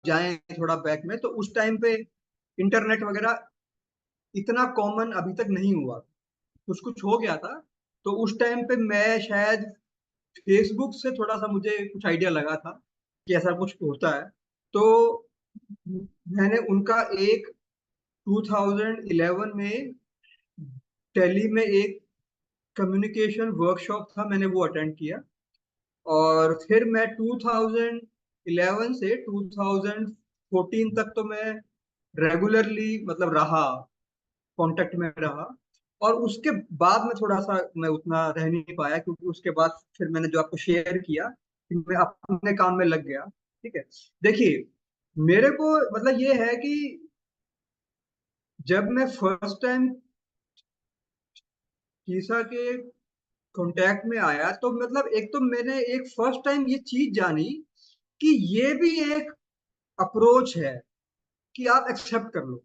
S2: जाएं थोड़ा बैक में, तो उस टाइम पे इंटरनेट वगैरह इतना कॉमन अभी तक नहीं हुआ। कुछ कुछ हो गया था। तो उस टाइम पे मैं शायद फेसबुक से थोड़ा सा मुझे कुछ आइडिया लगा था कि ऐसा कुछ होता है। तो मैंने उनका एक 2011 में दिल्ली में एक कम्युनिकेशन वर्कशॉप था, मैंने वो अटेंड किया। और फिर मैं 2011 से 2014 तक तो मैं रेगुलरली मतलब रहा, कांटेक्ट में रहा। और उसके बाद में थोड़ा सा मैं उतना रह नहीं पाया, क्योंकि उसके बाद फिर मैंने जो आपको शेयर किया कि मैं अपने काम में लग गया। ठीक है। देखिए, मेरे को मतलब ये है कि जब मैं फर्स्ट टाइम शीशा के कांटेक्ट में आया, तो मतलब एक तो मैंने एक फर्स्ट टाइम ये चीज जानी कि ये भी एक अप्रोच है कि आप एक्सेप्ट कर लो।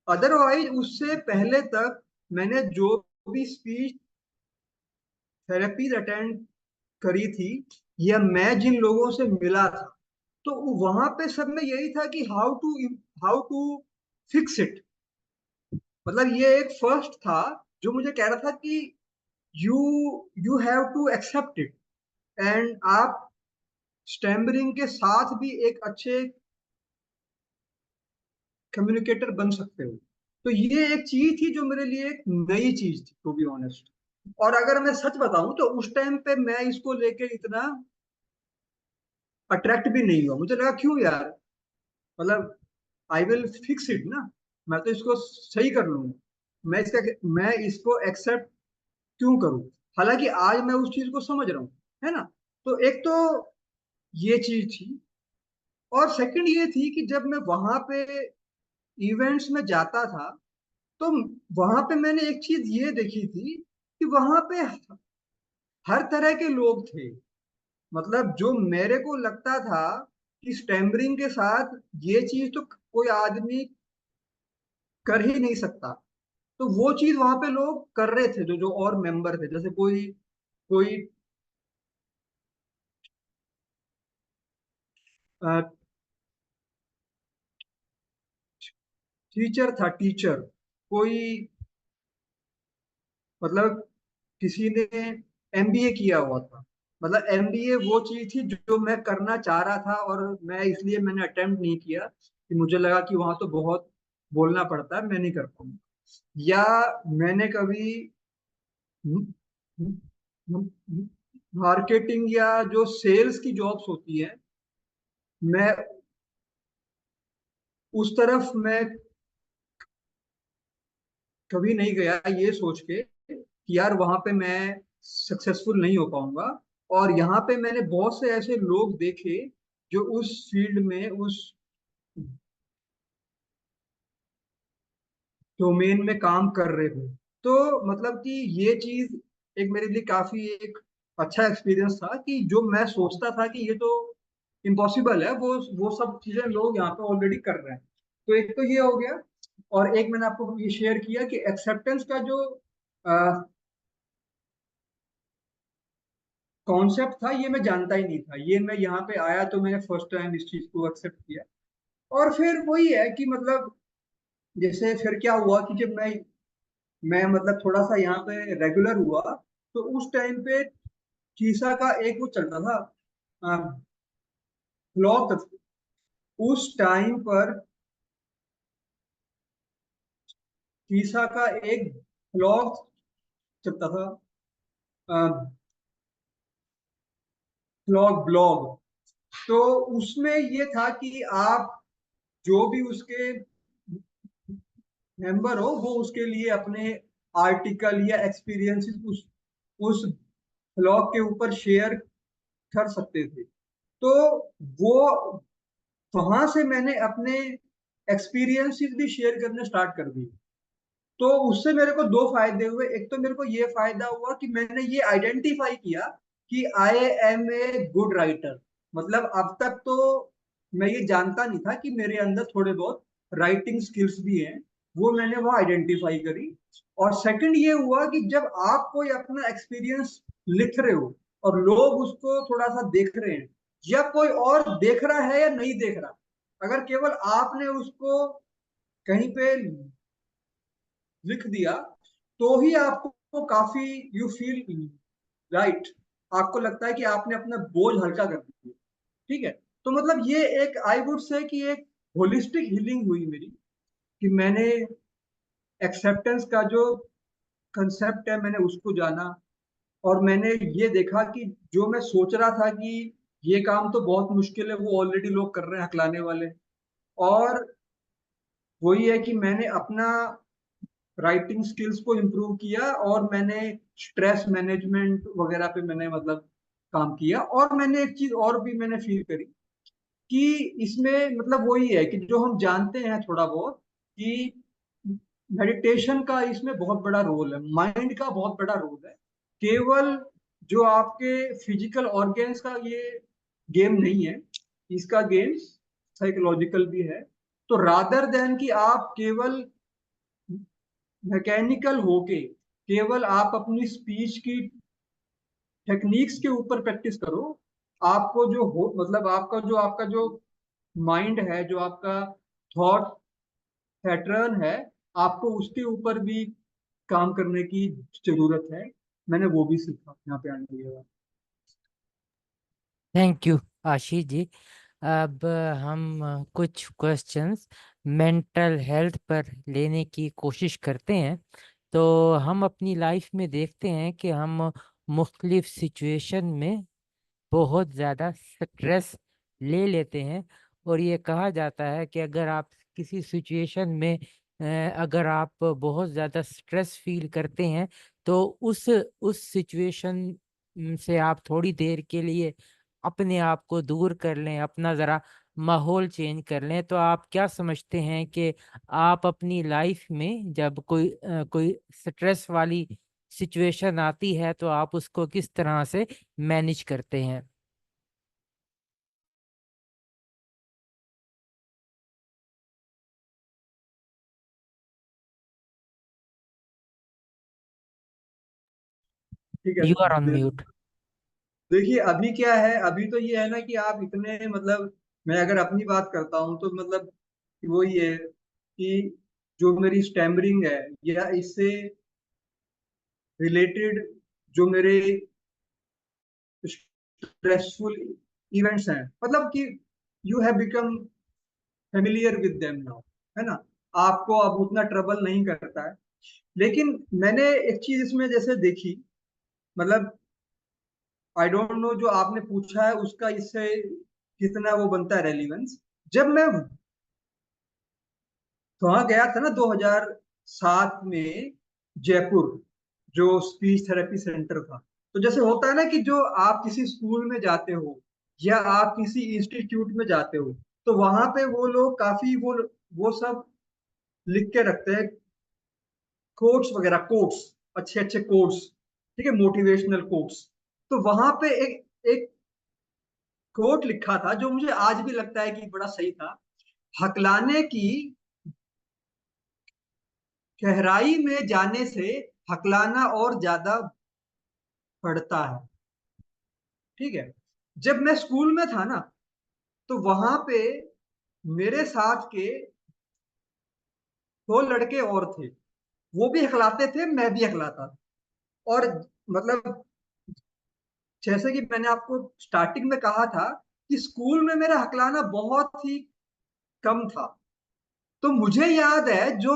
S2: अदरवाइज उससे पहले तक मैंने जो भी स्पीच थेरेपीज अटेंड करी थी, या मैं जिन लोगों से मिला था, तो वहां पे सब में यही था कि हाउ टू फिक्स इट। मतलब ये एक फर्स्ट था जो मुझे कह रहा था कि you you have to accept it, and आप स्टैमरिंग के साथ भी एक अच्छे कम्युनिकेटर बन सकते हो। तो ये एक चीज थी जो मेरे लिए एक नई चीज थी, टू बी ऑनेस्ट। और अगर मैं सच बताऊं तो उस टाइम पे मैं इसको लेके इतना अट्रैक्ट भी नहीं हुआ। मुझे लगा क्यों यार, मतलब आई विल फिक्स इट ना, मैं तो इसको सही कर लूंगा, मैं इसको एक्सेप्ट क्यों करूं। हालांकि आज मैं उस चीज को समझ रहा हूँ, है ना। तो एक तो ये चीज थी। और सेकंड ये थी कि जब मैं वहां पे इवेंट्स में जाता था, तो वहां पे मैंने एक चीज ये देखी थी कि वहां पे हर तरह के लोग थे। मतलब जो मेरे को लगता था कि स्टैमरिंग के साथ ये चीज तो कोई आदमी कर ही नहीं सकता, तो वो चीज वहां पे लोग कर रहे थे, जो जो और मेंबर थे। जैसे कोई कोई टीचर था, टीचर कोई, मतलब किसी ने एमबीए किया हुआ था। मतलब एमबीए वो चीज थी जो मैं करना चाह रहा था, और मैं इसलिए मैंने अटेम्प्ट नहीं किया कि मुझे लगा कि वहां तो बहुत बोलना पड़ता है, मैं नहीं कर पाऊंगा। या मैंने कभी मार्केटिंग या जो सेल्स की जॉब्स होती है, मैं उस तरफ मैं कभी नहीं गया, ये सोच के कि यार वहां पे मैं सक्सेसफुल नहीं हो पाऊंगा। और यहाँ पे मैंने बहुत से ऐसे लोग देखे जो उस फील्ड में, उस डोमेन में काम कर रहे थे। तो मतलब कि ये चीज एक मेरे लिए काफी एक अच्छा एक्सपीरियंस था कि जो मैं सोचता था कि ये तो इम्पॉसिबल है, वो सब चीजें लोग यहाँ पे ऑलरेडी कर रहे हैं। तो एक तो ये हो गया। और एक मैंने आपको ये शेयर किया कि एक्सेप्टेंस का जो कॉन्सेप्ट था, ये मैं जानता ही नहीं था। ये मैं यहाँ पे आया तो मैंने फर्स्ट टाइम इस चीज को एक्सेप्ट किया। और फिर वही है कि मतलब जैसे फिर क्या हुआ कि जब मैं मतलब थोड़ा सा यहाँ पे रेगुलर हुआ, तो उस टाइम पे शीशा का एक वो चलता था, ब्लॉग। उस टाइम पर शीशा का एक ब्लॉग चलता था, ब्लॉग। तो उसमें ये था कि आप जो भी उसके मेंबर हो, वो उसके लिए अपने आर्टिकल या एक्सपीरियंसेस उस ब्लॉग के ऊपर शेयर कर सकते थे। तो वो वहां से मैंने अपने एक्सपीरियंसेस भी शेयर करने स्टार्ट कर दिए। तो उससे मेरे को दो फायदे हुए। एक तो मेरे को ये फायदा हुआ कि मैंने ये आइडेंटिफाई किया कि I am a good writer. मतलब अब तक तो मैं ये जानता नहीं था कि मेरे अंदर थोड़े बहुत राइटिंग स्किल्स भी हैं। वो मैंने वो आइडेंटिफाई करी। और सेकंड ये हुआ कि जब आप कोई अपना एक्सपीरियंस लिख रहे हो और लोग उसको थोड़ा सा देख रहे हैं, या कोई और देख रहा है या नहीं देख रहा, अगर केवल आपने उसको कहीं पे लिख दिया, तो ही आपको काफी यू फील राइट, आपको लगता है कि आपने अपना बोझ हल्का कर दिया। ठीक है। तो मतलब ये एक आई वुड से कि एक होलिस्टिक हीलिंग हुई मेरी, कि मैंने एक्सेप्टेंस का जो कंसेप्ट है मैंने उसको जाना। और मैंने ये देखा कि जो मैं सोच रहा था कि ये काम तो बहुत मुश्किल है, वो ऑलरेडी लोग कर रहे हैं हकलाने वाले। और वही है कि मैंने अपना राइटिंग स्किल्स को इम्प्रूव किया, और मैंने स्ट्रेस मैनेजमेंट वगैरह पे मैंने मतलब काम किया। और मैंने एक चीज और भी मैंने फील करी कि इसमें मतलब वही है कि जो हम जानते हैं थोड़ा बहुत कि मेडिटेशन का इसमें बहुत बड़ा रोल है, माइंड का बहुत बड़ा रोल है। केवल जो आपके फिजिकल ऑर्गेन्स का ये गेम नहीं है, इसका गेम साइकोलॉजिकल भी है। तो रादर देन कि आप केवल मैकेनिकल होके केवल आप अपनी स्पीच की टेक्निक्स के ऊपर प्रैक्टिस करो, आपको जो हो मतलब आपका जो माइंड है, जो आपका थॉट पैटर्न है, आपको उसके ऊपर भी काम करने की जरूरत है। मैंने वो भी सीखा यहाँ पे आने के बाद।
S1: Thank you Ashish ji. अब हम कुछ क्वेश्चंस मेंटल हेल्थ पर लेने की कोशिश करते हैं। तो हम अपनी लाइफ में देखते हैं कि हम मुख्तलिफ सिचुएशन में बहुत ज़्यादा स्ट्रेस ले लेते हैं। और ये कहा जाता है कि अगर आप किसी सिचुएशन में अगर आप बहुत ज़्यादा स्ट्रेस फील करते हैं तो उस सिचुएशन से आप थोड़ी देर के लिए अपने आप को दूर कर लें, अपना ज़रा माहौल चेंज कर लें। तो आप क्या समझते हैं कि आप अपनी लाइफ में जब कोई स्ट्रेस वाली सिचुएशन आती है तो आप उसको किस तरह से मैनेज करते हैं?
S2: ठीक है।
S1: You are on mute.
S2: देखिए अभी क्या है, अभी तो ये है ना कि आप इतने मतलब, मैं अगर अपनी बात करता हूँ तो मतलब वो ये है कि जो मेरी स्टैमरिंग है या इससे रिलेटेड जो मेरे स्ट्रेसफुल इवेंट्स हैं, मतलब कि you have become familiar with them now, है ना, आपको अब उतना ट्रबल नहीं करता है। लेकिन मैंने एक चीज इसमें जैसे देखी, मतलब आई डोंट नो जो आपने पूछा है उसका इससे कितना वो बनता है रेलिवेंस। जब मैं वहां गया था ना 2007 में, जयपुर, जो स्पीच थेरेपी सेंटर था, तो जैसे होता है ना कि जो आप किसी स्कूल में जाते हो या आप किसी इंस्टीट्यूट में जाते हो, तो वहां पे वो लोग काफी वो सब लिख के रखते हैं, कोट्स वगैरह, कोट्स, अच्छे अच्छे कोट्स, ठीक है, मोटिवेशनल कोट्स। तो वहां पे एक एक कोट लिखा था जो मुझे आज भी लगता है कि बड़ा सही था। हकलाने की गहराई में जाने से हकलाना और ज्यादा बढ़ता है। ठीक है। जब मैं स्कूल में था ना, तो वहां पे मेरे साथ के दो लड़के और थे, वो भी हकलाते थे, मैं भी हकलाता था। और मतलब जैसे कि मैंने आपको स्टार्टिंग में कहा था कि स्कूल में मेरा हकलाना बहुत ही कम था। तो मुझे याद है जो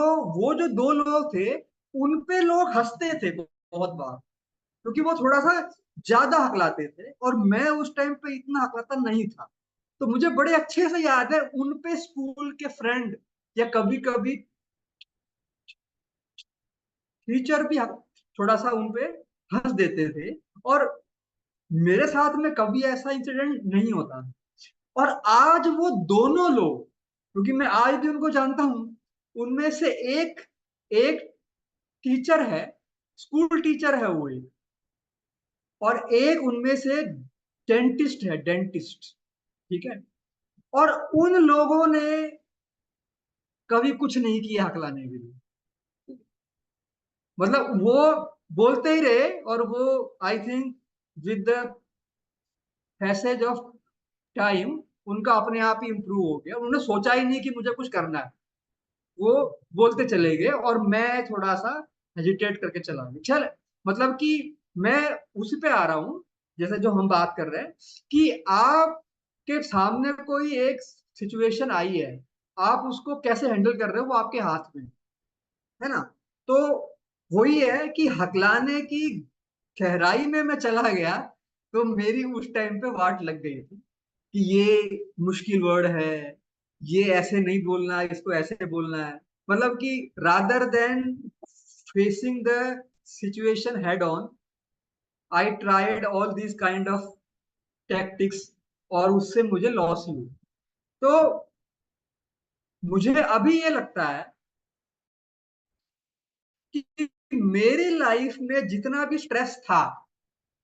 S2: दो लोग थे, उन पे लोग हंसते थे बहुत बार, क्योंकि वो थोड़ा सा ज्यादा हकलाते थे और मैं उस टाइम पे इतना हकलाता नहीं था। तो मुझे बड़े अच्छे से याद है उन पे स्कूल के फ्रेंड या कभी कभी टीचर भी थोड़ा सा उन पे हंस देते थे। और मेरे साथ में कभी ऐसा इंसिडेंट नहीं होता। और आज वो दोनों लोग, क्योंकि मैं आज भी उनको जानता हूं, उनमें से एक एक टीचर है, स्कूल टीचर है वो एक, और एक उनमें से डेंटिस्ट है, डेंटिस्ट। ठीक है। और उन लोगों ने कभी कुछ नहीं किया हकलाने के लिए, मतलब वो बोलते ही रहे। और वो I think with the passage of time उनका अपने आप ही इंप्रूव हो गया, उन्होंने सोचा ही नहीं कि मुझे कुछ करना है, वो बोलते चले गए और मैं थोड़ा सा हेजिटेट करके चला गया। चल, मतलब कि मैं उसी पे आ रहा हूं, जैसे जो हम बात कर रहे हैं कि आपके सामने कोई एक सिचुएशन आई है, आप उसको कैसे हैंडल कर रहे हो वो आपके हाथ में है ना। तो वही है कि हकलाने की गहराई में मैं चला गया, तो मेरी उस टाइम पे वाट लग गई थी कि ये मुश्किल वर्ड है, ये ऐसे नहीं बोलना है, इसको ऐसे बोलना है। मतलब कि rather than facing the situation head on, I tried all this kind of tactics, और उससे मुझे लॉस ही हुई। तो मुझे अभी ये लगता है कि मेरी लाइफ में जितना भी स्ट्रेस था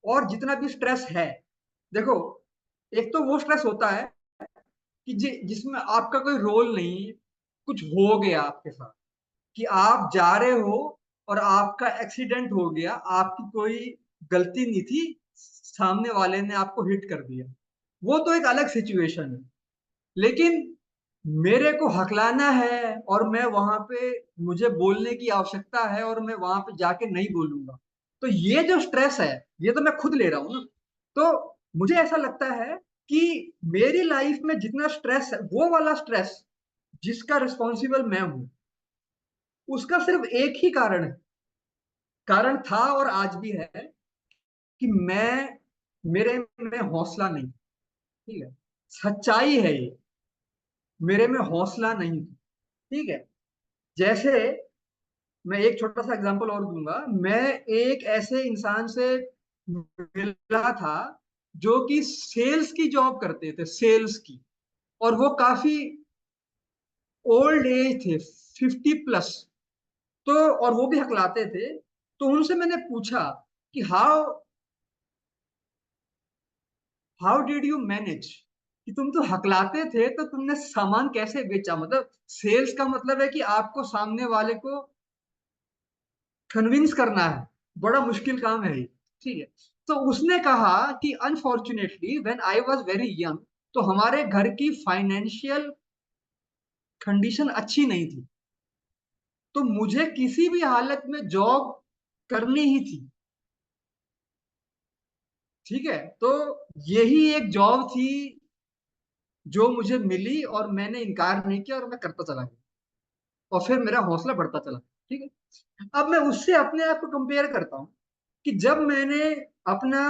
S2: और जितना भी स्ट्रेस है, देखो, एक तो वो स्ट्रेस होता है कि जिसमें आपका कोई रोल नहीं, कुछ हो गया आपके साथ, कि आप जा रहे हो और आपका एक्सीडेंट हो गया, आपकी कोई गलती नहीं थी, सामने वाले ने आपको हिट कर दिया, वो तो एक अलग सिचुएशन है। लेकिन मेरे को हकलाना है और मैं वहां पे, मुझे बोलने की आवश्यकता है और मैं वहां पे जाके नहीं बोलूंगा, तो ये जो स्ट्रेस है, ये तो मैं खुद ले रहा हूं ना। तो मुझे ऐसा लगता है कि मेरी लाइफ में जितना स्ट्रेस है, वो वाला स्ट्रेस जिसका रिस्पॉन्सिबल मैं हूं, उसका सिर्फ एक ही कारण है, कारण था और आज भी है, कि मेरे में हौसला नहीं। ठीक है, सच्चाई है ये, मेरे में हौसला नहीं। ठीक है, जैसे मैं एक छोटा सा एग्जांपल और दूंगा। मैं एक ऐसे इंसान से मिला था जो कि सेल्स की जॉब करते थे, सेल्स की, और वो काफी ओल्ड एज थे, 50 प्लस। तो और वो भी हकलाते थे। तो उनसे मैंने पूछा कि how how did you manage, कि तुम तो हकलाते थे तो तुमने सामान कैसे बेचा? मतलब सेल्स का मतलब है कि आपको सामने वाले को कन्विंस करना है, बड़ा मुश्किल काम है ये। ठीक है, तो उसने कहा कि unfortunately when I was very young, तो हमारे घर की फाइनेंशियल कंडीशन अच्छी नहीं थी, तो मुझे किसी भी हालत में जॉब करनी ही थी। ठीक है, तो यही एक जॉब थी जो मुझे मिली और मैंने इनकार नहीं किया और मैं करता चला गया, और फिर मेरा हौसला बढ़ता चला। ठीक है, अब मैं उससे अपने आप को कंपेयर करता हूँ कि जब मैंने अपना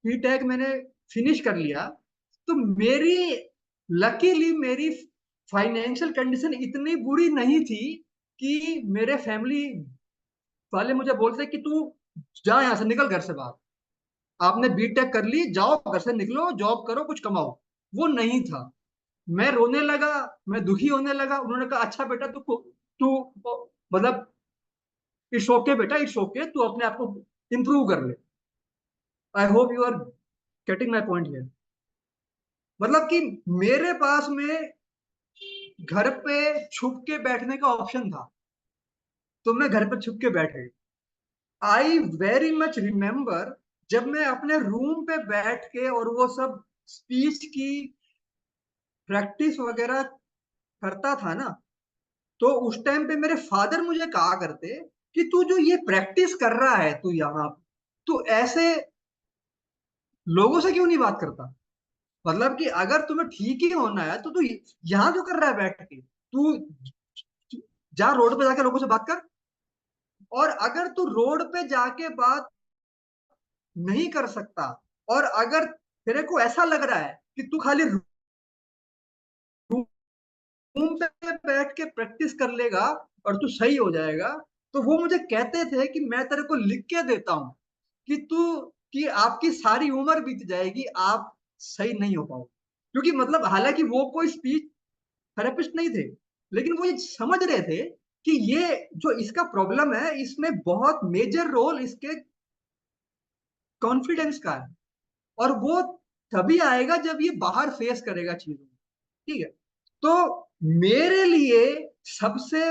S2: बीटेक मैंने फिनिश कर लिया, तो मेरी लकीली मेरी फाइनेंशियल कंडीशन इतनी बुरी नहीं थी कि मेरे फैमिली वाले मुझे बोलते कि तू जा यहाँ से, निकल घर से बाहर, आपने बीटेक कर ली, जाओ घर से निकलो, जॉब करो, कुछ कमाओ। वो नहीं था। मैं रोने लगा, मैं दुखी होने लगा। उन्होंने कहा अच्छा बेटा, तू तू मतलब इट्स ओके बेटा, इट्स ओके, तू अपने आप को इम्प्रूव कर ले। I hope you are getting my point here. मतलब कि मेरे पास में घर पे छुप के बैठने का ऑप्शन था, तो मैं घर पे छुप के बैठ गई। आई वेरी मच रिमेम्बर, जब मैं अपने रूम पे बैठ के और वो सब स्पीच की प्रैक्टिस वगैरह करता था ना, तो उस टाइम पे मेरे फादर मुझे कहा करते कि तू जो ये प्रैक्टिस कर रहा है, तू यहाँ, तू ऐसे लोगों से क्यों नहीं बात करता? मतलब कि अगर तुम्हें ठीक ही होना है तो तू यहाँ क्यों कर रहा है बैठ के? तू जा रोड पे जाके लोगों से बात कर। और अगर तू रोड पे जाके बात नहीं कर सकता, और अगर तेरे को ऐसा लग रहा है कि तू खाली रूम पे बैठ के प्रैक्टिस कर लेगा और तू सही हो जाएगा, तो वो मुझे कहते थे कि मैं तेरे को लिख के देता हूं कि तू, कि आपकी सारी उम्र बीत जाएगी, आप सही नहीं हो पाओगे। क्योंकि मतलब हालांकि वो कोई स्पीच थेरेपिस्ट नहीं थे, लेकिन वो ये समझ रहे थे कि ये जो इसका प्रॉब्लम है, इसमें बहुत मेजर रोल इसके कॉन्फिडेंस का है, और वो तभी आएगा जब ये बाहर फेस करेगा चीजों को। ठीक है, तो मेरे लिए सबसे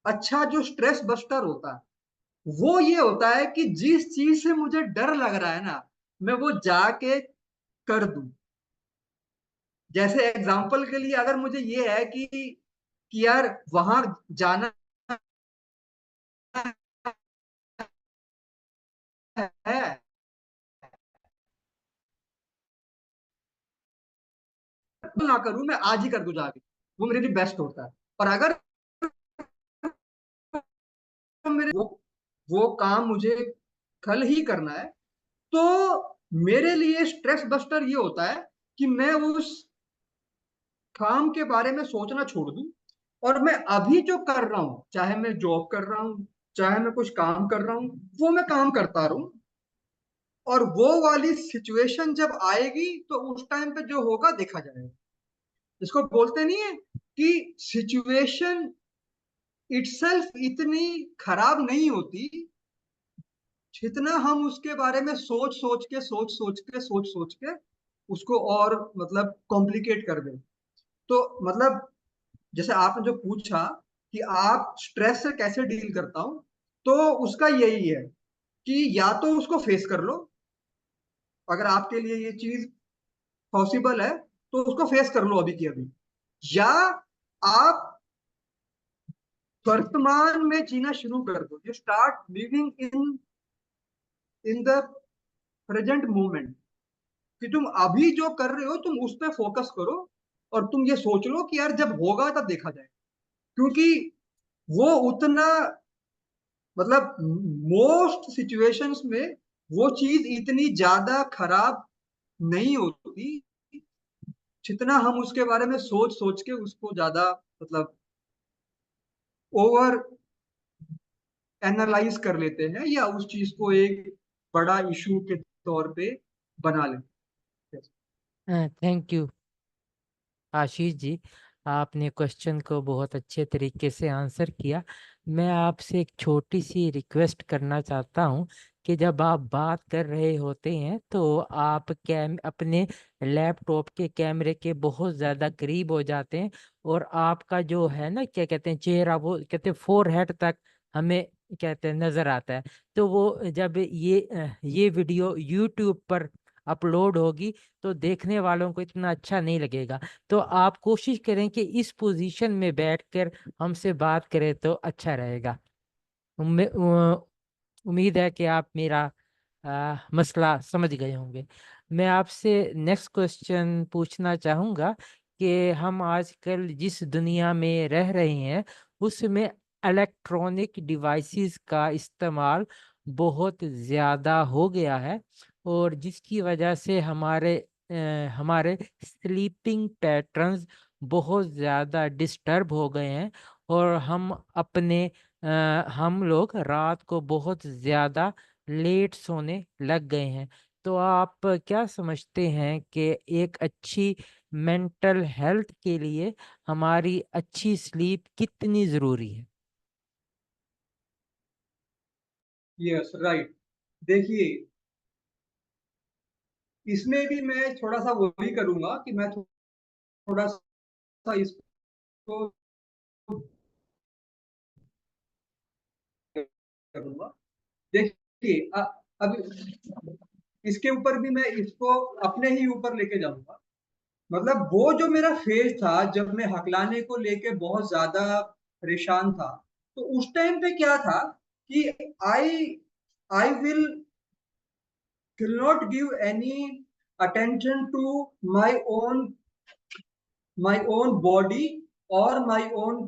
S2: अच्छा जो स्ट्रेस बस्टर होता है, वो ये होता है कि जिस चीज से मुझे डर लग रहा है ना, मैं वो जाके कर दूं। जैसे एग्जांपल के लिए, अगर मुझे ये है कि यार वहां जाना है, ना करूं, मैं आज ही कर दूं जाके, वो मेरे लिए बेस्ट होता है। और अगर मेरे वो काम मुझे कल ही करना है, तो मेरे लिए स्ट्रेस बस्टर ये होता है कि मैं उस काम के बारे में सोचना छोड़ दूं, और मैं अभी जो कर रहा हूं, चाहे मैं जॉब कर रहा हूं, चाहे मैं कुछ काम कर रहा हूं, वो मैं काम करता रहूं। और वो वाली सिचुएशन जब आएगी तो उस टाइम पे जो होगा देखा जाएगा। इसको बोलते नहीं है कि सिचुएशन इटसेल्फ इतनी खराब नहीं होती जितना हम उसके बारे में सोच सोच के उसको और मतलब कॉम्प्लिकेट कर दें। तो मतलब जैसे आपने जो पूछा कि आप स्ट्रेस से कैसे डील करता हूं, तो उसका यही है कि या तो उसको फेस कर लो, अगर आपके लिए ये चीज पॉसिबल है तो उसको फेस कर लो अभी की अभी, या आप वर्तमान में जीना शुरू कर दो, you start living in in the present moment, कि तुम अभी जो कर रहे हो तुम उस पर फोकस करो, और तुम ये सोच लो कि यार जब होगा तब देखा जाए। क्योंकि वो उतना मतलब मोस्ट सिचुएशंस में वो चीज इतनी ज्यादा खराब नहीं होती जितना हम उसके बारे में सोच सोच के उसको ज्यादा मतलब ओवर एनालाइज कर लेते हैं, या उस चीज को एक बड़ा इशू के तौर पे बना लेते हैं।
S1: थैंक यू आशीष जी, आपने क्वेश्चन को बहुत अच्छे तरीके से आंसर किया। मैं आपसे एक छोटी सी रिक्वेस्ट करना चाहता हूँ कि जब आप बात कर रहे होते हैं तो आप अपने लैपटॉप के कैमरे के बहुत ज़्यादा करीब हो जाते हैं, और आपका जो है ना, क्या कहते हैं, चेहरा, वो कहते हैं फोरहेड तक हमें कहते हैं नज़र आता है। तो वो जब ये वीडियो यूट्यूब पर अपलोड होगी तो देखने वालों को इतना अच्छा नहीं लगेगा। तो आप कोशिश करें कि इस पोजीशन में बैठकर हमसे बात करें तो अच्छा रहेगा। उम्मीद है कि आप मेरा मसला समझ गए होंगे। मैं आपसे नेक्स्ट क्वेश्चन पूछना चाहूँगा कि हम आजकल जिस दुनिया में रह रहे हैं उसमें इलेक्ट्रॉनिक डिवाइसेस का इस्तेमाल बहुत ज़्यादा हो गया है, और जिसकी वजह से हमारे स्लीपिंग पैटर्न्स बहुत ज़्यादा डिस्टर्ब हो गए हैं, और हम लोग रात को बहुत ज़्यादा लेट सोने लग गए हैं। तो आप क्या समझते हैं कि एक अच्छी मेंटल हेल्थ के लिए हमारी अच्छी स्लीप कितनी ज़रूरी है?
S2: Yes right. देखिए, इसमें भी मैं थोड़ा सा वही करूंगा कि मैं थोड़ा सा इसको करूंगा। देखिए अब इसके ऊपर भी मैं इसको अपने ही ऊपर लेके जाऊंगा। मतलब वो जो मेरा फेज था जब मैं हकलाने को लेके बहुत ज्यादा परेशान था, तो उस टाइम पे क्या था कि I I will not give any attention to my own my own body और माई ओन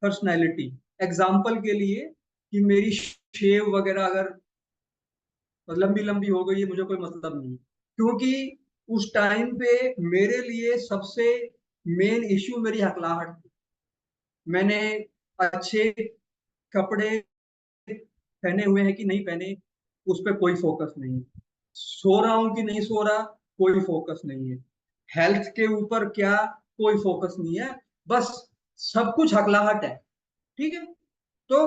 S2: पर्सनैलिटी। एग्जाम्पल के लिए कि मेरी शेव वगैरह अगर लंबी लंबी हो गई है, मुझे कोई मतलब नहीं, क्योंकि उस टाइम पे मेरे लिए सबसे मेन इश्यू मेरी हकलाहट थी। मैंने अच्छे कपड़े पहने हुए हैं कि नहीं पहने, उस पर कोई फोकस नहीं। सो रहा हूं कि नहीं सो रहा, कोई फोकस नहीं है। हेल्थ के ऊपर क्या, कोई फोकस नहीं है। बस सब कुछ हकलाहट है। ठीक है। तो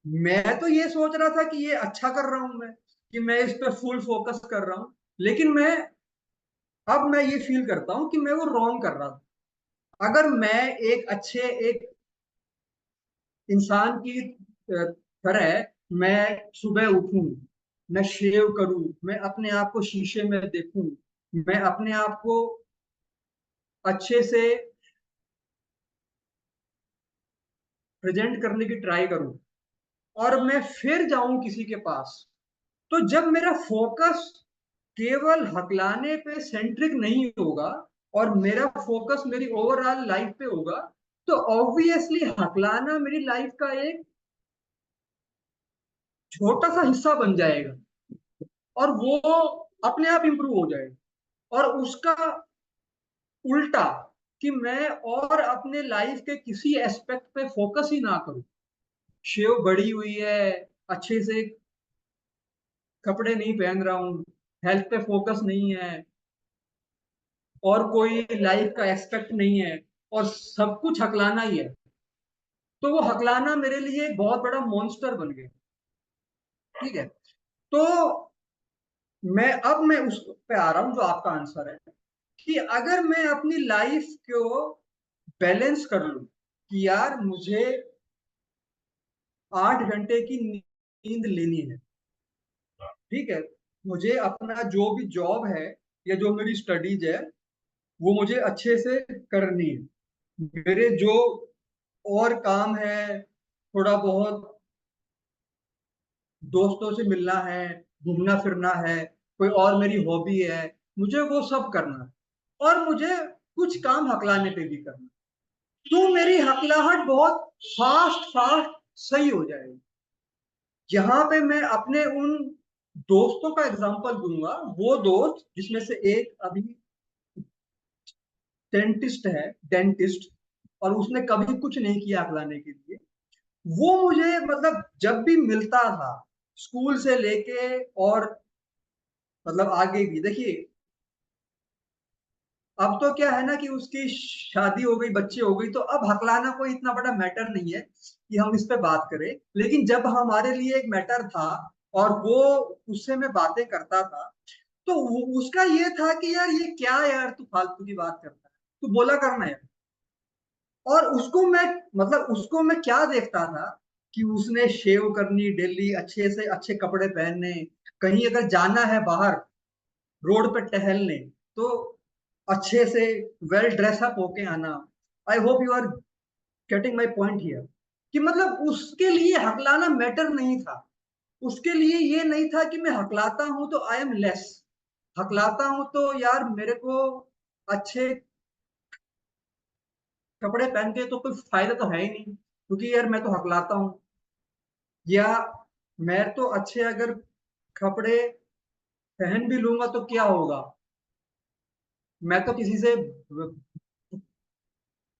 S2: मैं तो ये सोच रहा था कि ये अच्छा कर रहा हूं मैं, कि मैं इस पे फुल फोकस कर रहा हूं, लेकिन मैं ये फील करता हूं कि मैं वो रॉन्ग कर रहा था। अगर मैं एक इंसान की तरह मैं सुबह उठूं, मैं शेव करूं, मैं अपने आप को शीशे में देखूं, मैं अपने आप को अच्छे से प्रेजेंट करने की ट्राई करूं, और मैं फिर जाऊं किसी के पास, तो जब मेरा फोकस केवल हकलाने पे सेंट्रिक नहीं होगा और मेरा फोकस मेरी ओवरऑल लाइफ पे होगा, तो ऑब्वियसली हकलाना मेरी लाइफ का एक छोटा सा हिस्सा बन जाएगा। और वो अपने आप इंप्रूव हो जाएगा। और उसका उल्टा, कि मैं और अपने लाइफ के किसी एस्पेक्ट पे फोकस ही ना करूं, शेव बढ़ी हुई है, अच्छे से कपड़े नहीं पहन रहा हूँ, हेल्थ पे फोकस नहीं है, और कोई लाइफ का एस्पेक्ट नहीं है, और सब कुछ हकलाना ही है, तो वो हकलाना मेरे लिए एक बहुत बड़ा मॉन्स्टर बन गया। ठीक है। तो मैं उस पे आ रहा हूं जो आपका आंसर है, कि अगर मैं अपनी लाइफ को बैलेंस कर लूं, कि यार मुझे 8 घंटे की नींद लेनी है, ठीक है, मुझे अपना जो भी जॉब है या जो मेरी स्टडीज है वो मुझे अच्छे से करनी है, मेरे जो और काम है, थोड़ा बहुत दोस्तों से मिलना है, घूमना फिरना है, कोई और मेरी हॉबी है, मुझे वो सब करना है, और मुझे कुछ काम हकलाने पे भी करना है। तो मेरी हकलाहट बहुत फास्ट फास्ट सही हो जाएगी। यहाँ पे मैं अपने उन दोस्तों का एग्जांपल दूंगा, वो दोस्त जिसमें से एक अभी डेंटिस्ट, और उसने कभी कुछ नहीं किया हकलाने के लिए। वो मुझे मतलब जब भी मिलता था, स्कूल से लेके और मतलब आगे भी, देखिए अब तो क्या है ना कि उसकी शादी हो गई, बच्चे हो गई, तो अब हकलाना कोई इतना बड़ा मैटर नहीं है कि हम इस पे बात करें। लेकिन जब हमारे लिए एक मैटर था, और वो उससे मैं बातें करता था, तो उसका ये था कि यार ये क्या यार, तू फालतू की बात करता है, तू बोला करना यार। और उसको मैं क्या देखता था, कि उसने शेव करनी डेली, अच्छे से अच्छे कपड़े पहनने, कहीं अगर जाना है बाहर रोड पे टहलने, तो अच्छे से वेल ड्रेसअप होके आना। I hope you are getting my point here, कि मतलब उसके लिए हकलाना मैटर नहीं था। उसके लिए ये नहीं था कि मैं हकलाता हूं तो आई एम लेस, हकलाता हूं तो यार मेरे को अच्छे कपड़े पहन के तो कोई फायदा तो है ही नहीं, क्योंकि यार मैं तो हकलाता हूँ। या मैं तो अच्छे अगर कपड़े पहन भी लूंगा तो क्या होगा, मैं तो किसी से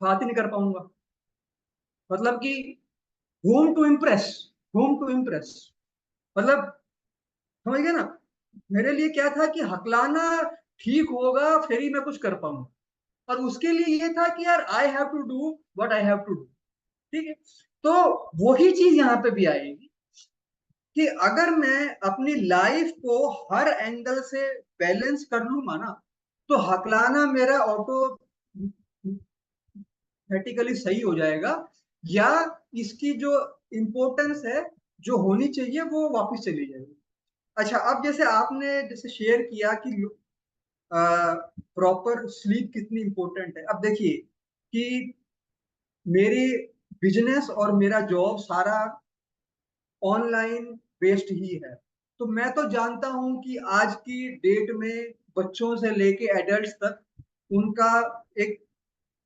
S2: बात ही नहीं कर पाऊंगा। मतलब कि home to impress, home to impress, मतलब समझ गए ना। मेरे लिए क्या था कि हकलाना ठीक होगा फिर ही मैं कुछ कर पाऊंगा, और उसके लिए ये था कि यार I have to do what I have to do. ठीक है। तो वही चीज यहाँ पे भी आएगी, कि अगर मैं अपनी लाइफ को हर एंगल से बैलेंस कर लूंगा ना, तो हकलाना मेरा ऑटोमेटिकली सही हो जाएगा, या इसकी जो इम्पोर्टेंस है जो होनी चाहिए वो वापस चली जाएगी। अच्छा, अब जैसे आपने जैसे शेयर किया कि प्रॉपर स्लीप कितनी इंपॉर्टेंट है। अब देखिए कि मेरी बिजनेस और मेरा जॉब सारा ऑनलाइन बेस्ड ही है, तो मैं तो जानता हूं कि आज की डेट में बच्चों से लेके एडल्ट्स तक उनका एक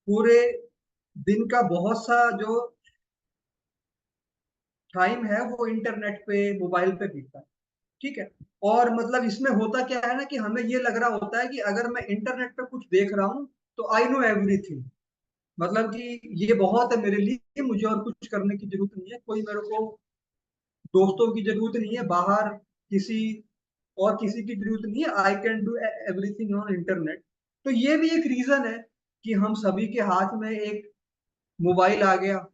S2: पूरे दिन का बहुत सा जो टाइम है वो इंटरनेट पे, मोबाइल पे बीतता है। ठीक है। और मतलब इसमें होता क्या है ना, कि हमें ये लग रहा होता है कि अगर मैं इंटरनेट पे कुछ देख रहा हूँ तो आई नो एवरीथिंग, मतलब कि ये बहुत है मेरे लिए, मुझे और कुछ करने की जरूरत नहीं है, कोई मेरे को दोस्तों की जरूरत नहीं है बाहर, किसी और किसी की जरूरत नहीं है, I can do everything on internet. तो ये भी एक रीजन है कि हम सभी के हाथ में एक मोबाइल आ गया,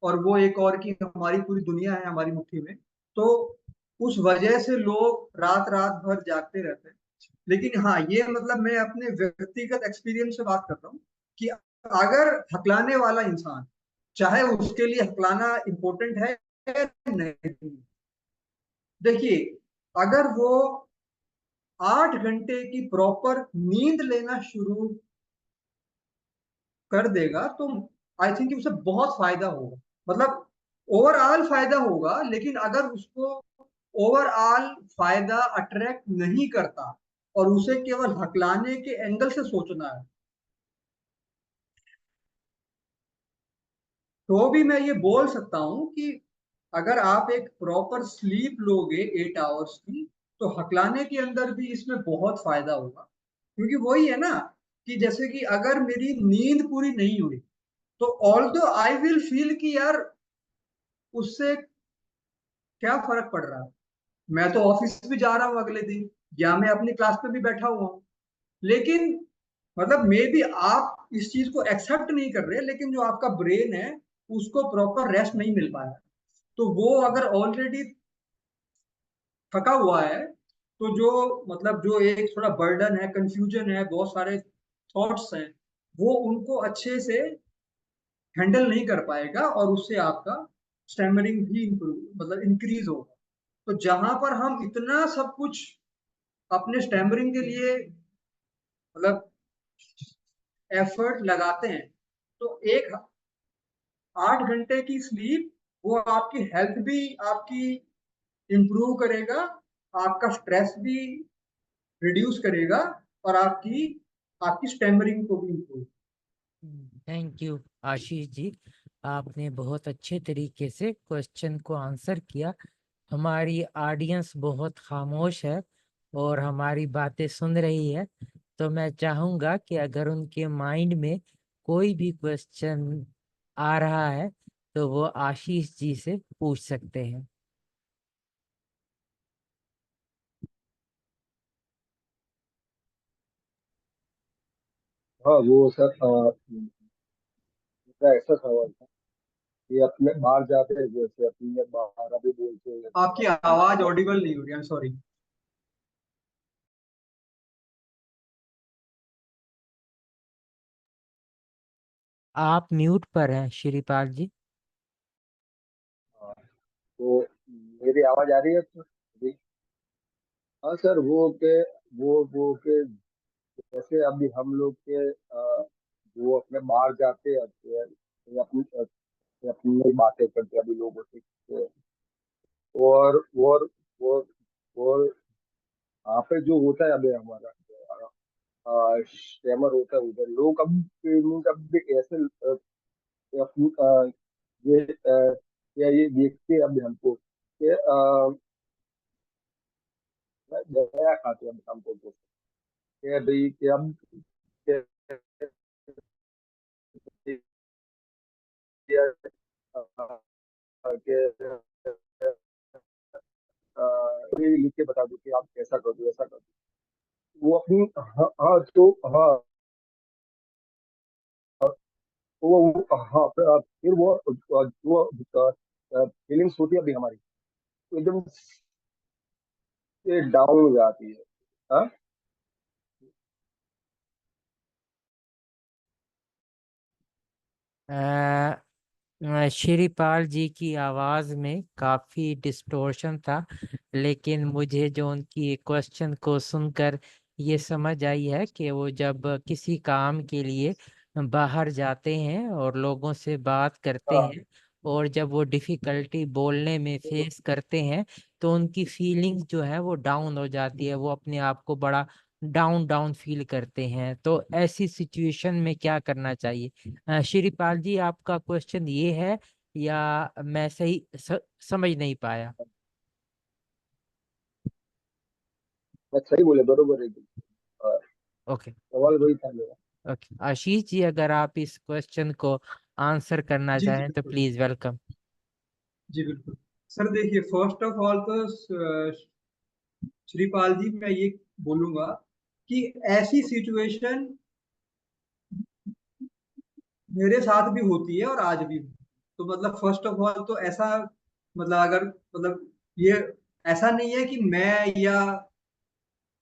S2: और वो एक और की हमारी पूरी दुनिया है हमारी मुट्ठी में। तो उस वजह से लोग रात रात भर जागते रहते हैं। लेकिन हाँ, ये मतलब मैं अपने व्यक्तिगत एक्सपीरियंस से बात कर रहा हूँ, कि अगर हकलाने वाला इंसान, चाहे उसके लिए हकलाना इम्पोर्टेंट है या नहीं, देखिए अगर वो 8 घंटे की प्रॉपर नींद लेना शुरू कर देगा, तो आई थिंक उसे बहुत फायदा होगा, मतलब ओवरऑल फायदा होगा। लेकिन अगर उसको ओवरऑल फायदा अट्रैक्ट नहीं करता, और उसे केवल हकलाने के एंगल से सोचना है, तो भी मैं ये बोल सकता हूं कि अगर आप एक प्रॉपर स्लीप लोगे 8 आवर्स की, तो हकलाने के अंदर भी इसमें बहुत फायदा होगा, क्योंकि वही है ना कि जैसे कि अगर मेरी नींद पूरी नहीं हुई तो ऑल दो आई विल फील कि यार उससे क्या फर्क पड़ रहा है, मैं तो ऑफिस भी जा रहा हूँ अगले दिन, या मैं अपनी क्लास पे भी बैठा हुआ हूँ, लेकिन मतलब मे बी आप इस चीज को एक्सेप्ट नहीं कर रहे, लेकिन जो आपका ब्रेन है उसको प्रॉपर रेस्ट नहीं मिल पाया। तो वो अगर ऑलरेडी थका हुआ है, तो जो मतलब जो एक थोड़ा बर्डन है, कंफ्यूजन है, बहुत सारे थॉट्स हैं, वो उनको अच्छे से हैंडल नहीं कर पाएगा, और उससे आपका स्टैमरिंग भी इम्प्रूव मतलब इंक्रीज होगा। तो जहां पर हम इतना सब कुछ अपने स्टैमरिंग के लिए मतलब एफर्ट लगाते हैं, तो एक 8 घंटे की स्लीप वो आपकी हेल्थ भी आपकी इम्प्रूव करेगा, आपका स्ट्रेस भी रिड्यूस करेगा, और आपकी आपकी स्टैमरिंग को भी improve.
S1: Thank you Ashish ji, आपने बहुत अच्छे तरीके से क्वेश्चन को आंसर किया। हमारी ऑडियंस बहुत खामोश है और हमारी बातें सुन रही है, तो मैं चाहूंगा कि अगर उनके माइंड में कोई भी क्वेश्चन आ रहा है तो वो आशीष जी से पूछ सकते हैं।
S3: हाँ वो सर, मेरा ऐसा सवाल था कि अपने बाहर जाते हैं, जैसे अपने बाहर अभी बोलते हैं
S2: आपकी आवाज ऑडिबल नहीं हो रही, आई एम सॉरी।
S1: आप म्यूट पर हैं श्रीपाल जी।
S3: तो मेरी आवाज आ रही है तो अभी? हाँ सर, वो के जैसे अभी हम लोग के वो अपने बाहर जाते हैं तो अपनी अपनी बातें करते हैं अभी लोगों से, और और और और यहाँ पे जो होता है अभी हमारा स्कैमर होता है, उधर लोग कभी ऐसे अपनी ये क्या ये देखते हैं अभी हमको कि दया खाते हैं हमको तो, कि भाई कि हम कि- कि ये लिख के बता दो कि आप ऐसा कर दो, ऐसा कर दो, वो अपनी। हाँ हाँ, तो हाँ, हाँ फिर वो जो फीलिंग्स होती है अभी हमारी, तो एकदम से डाउन हो जाती है। हाँ
S1: श्रीपाल जी की आवाज में काफी डिस्टोर्शन था, लेकिन मुझे जो उनकी क्वेश्चन को सुनकर ये समझ आई है कि वो जब किसी काम के लिए बाहर जाते हैं और लोगों से बात करते
S3: हाँ
S1: हैं, और जब वो डिफिकल्टी बोलने में फेस करते हैं, तो उनकी फीलिंग्स जो है वो डाउन हो जाती है, वो अपने आप को बड़ा डाउन डाउन फील करते हैं। तो ऐसी सिचुएशन में क्या करना चाहिए? श्रीपाल जी, आपका क्वेश्चन ये है या मैं सही समझ नहीं पाया?
S3: मैं सही बोले, बरोबर है एकदम। हाँ,
S1: ओके।
S3: सवाल वही था मेरा।
S1: ओके आशीष जी, अगर आप इस क्वेश्चन को आंसर करना
S2: जी जी
S1: चाहें तो
S2: बिल्कुल।
S1: Please welcome.
S2: जी बिल्कुल। सर देखिए, फर्स्ट ऑफ ऑल तो श्रीपाल जी मैं ये बोलूंगा कि ऐसी सिचुएशन मेरे साथ भी होती है और आज भी होती है। तो मतलब फर्स्ट ऑफ ऑल तो ऐसा मतलब अगर मतलब ये ऐसा नहीं है कि मैं या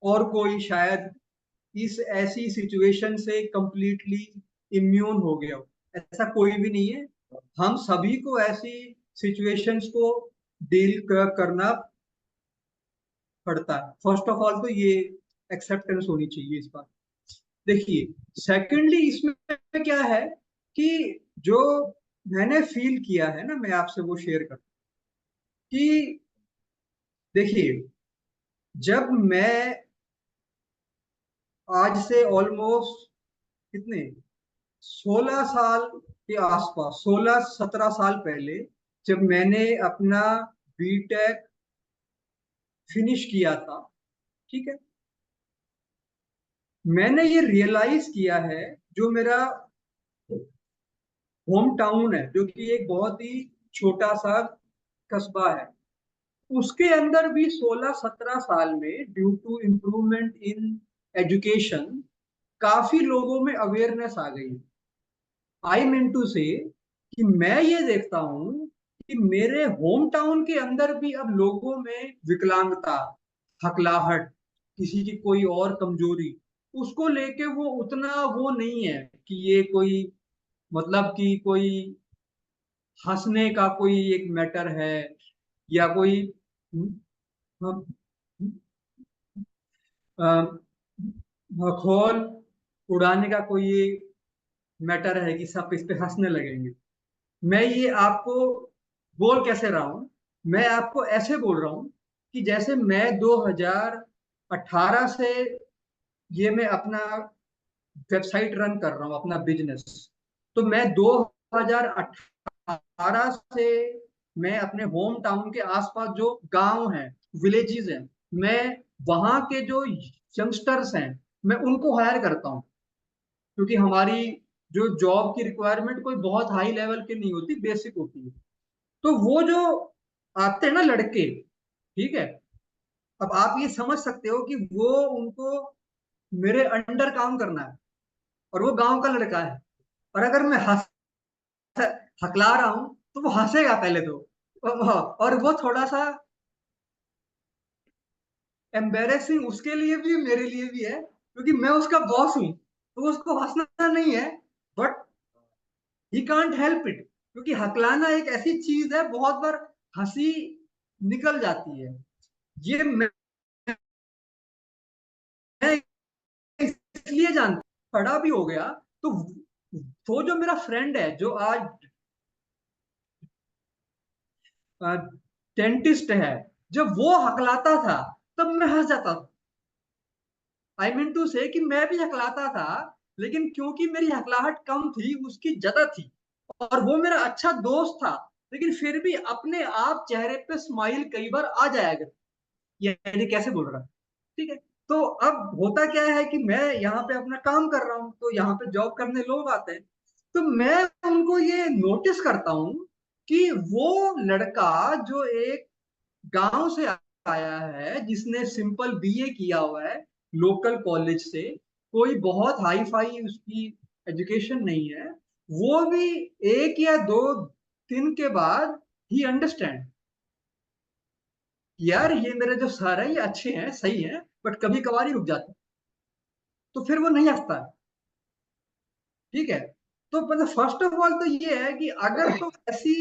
S2: और कोई शायद इस ऐसी सिचुएशन से कंप्लीटली इम्यून हो गया हो, ऐसा कोई भी नहीं है। हम सभी को ऐसी सिचुएशंस को डील करना पड़ता है। फर्स्ट ऑफ ऑल तो ये एक्सेप्टेंस होनी चाहिए इस बात। देखिए, सेकेंडली इसमें क्या है कि जो मैंने फील किया है ना, मैं आपसे वो शेयर करता हूं कि देखिए, जब मैं आज से ऑलमोस्ट कितने 16 साल के आसपास, 16-17 साल पहले, जब मैंने अपना बीटेक फिनिश किया था, ठीक है। मैंने ये रियलाइज किया है, जो मेरा होम टाउन है, जो कि एक बहुत ही छोटा सा कस्बा है, उसके अंदर भी 16-17 साल में due to improvement in education काफी लोगों में अवेयरनेस आ गई। आई मीन टू से कि मैं ये देखता हूँ कि मेरे होम टाउन के अंदर भी अब लोगों में विकलांगता, हकलाहट, किसी की कोई और कमजोरी, उसको लेके वो उतना वो नहीं है कि ये कोई, मतलब कि कोई हंसने का कोई एक मैटर है, या कोई हम, मखौल उड़ाने का कोई ये मैटर है कि सब इस पे हंसने लगेंगे। मैं ये आपको बोल कैसे रहा हूं, मैं आपको ऐसे बोल रहा हूं कि जैसे मैं 2018 से ये मैं अपना वेबसाइट रन कर रहा हूं, अपना बिजनेस। तो मैं 2018 से मैं अपने होम टाउन के आसपास जो गांव हैं, विलेजेस हैं, मैं वहां के जो यंगस्टर्स हैं, मैं उनको हायर करता हूं, क्योंकि हमारी जो जॉब की रिक्वायरमेंट कोई बहुत हाई लेवल की नहीं होती, बेसिक होती है। तो वो जो आते हैं ना लड़के, ठीक है, अब आप ये समझ सकते हो कि वो, उनको मेरे अंडर काम करना है, और वो गांव का लड़का है, और अगर मैं हकला रहा हूं तो वो हंसेगा पहले तो, और वो थोड़ा सा एम्बेरेसिंग उसके लिए भी मेरे लिए भी है, क्योंकि मैं उसका बॉस हूं, तो उसको हंसना नहीं है, but he can't help it, क्योंकि हकलाना एक ऐसी चीज है, बहुत बार हंसी निकल जाती है। ये मैं इसलिए जानता, खड़ा भी हो गया तो वो जो मेरा फ्रेंड है जो आज डेंटिस्ट है, जब वो हकलाता था तब मैं हंस जाता था। आई मीन टू से कि मैं भी हकलाता था, लेकिन क्योंकि मेरी हकलाहट कम थी, उसकी ज्यादा थी, और वो मेरा अच्छा दोस्त था, लेकिन फिर भी अपने आप चेहरे पे स्माइल कई बार आ जाया करती। ये कैसे बोल रहा है, ठीक है। तो अब होता क्या है कि मैं यहाँ पे अपना काम कर रहा हूँ, तो यहाँ पे जॉब करने लोग आते हैं, तो मैं उनको ये नोटिस करता हूँ कि वो लड़का जो एक गांव से आया है, जिसने सिंपल बीए किया हुआ है लोकल कॉलेज से, कोई बहुत हाई फाई उसकी एजुकेशन नहीं है, वो भी एक या दो दिन के बाद ही अंडरस्टैंड, यार ये मेरे जो सर है ये अच्छे हैं, सही है, बट कभी कभार ही रुक जाते हैं, तो फिर वो नहीं हंसता है, ठीक है। तो मतलब फर्स्ट ऑफ ऑल तो ये है कि अगर तो ऐसी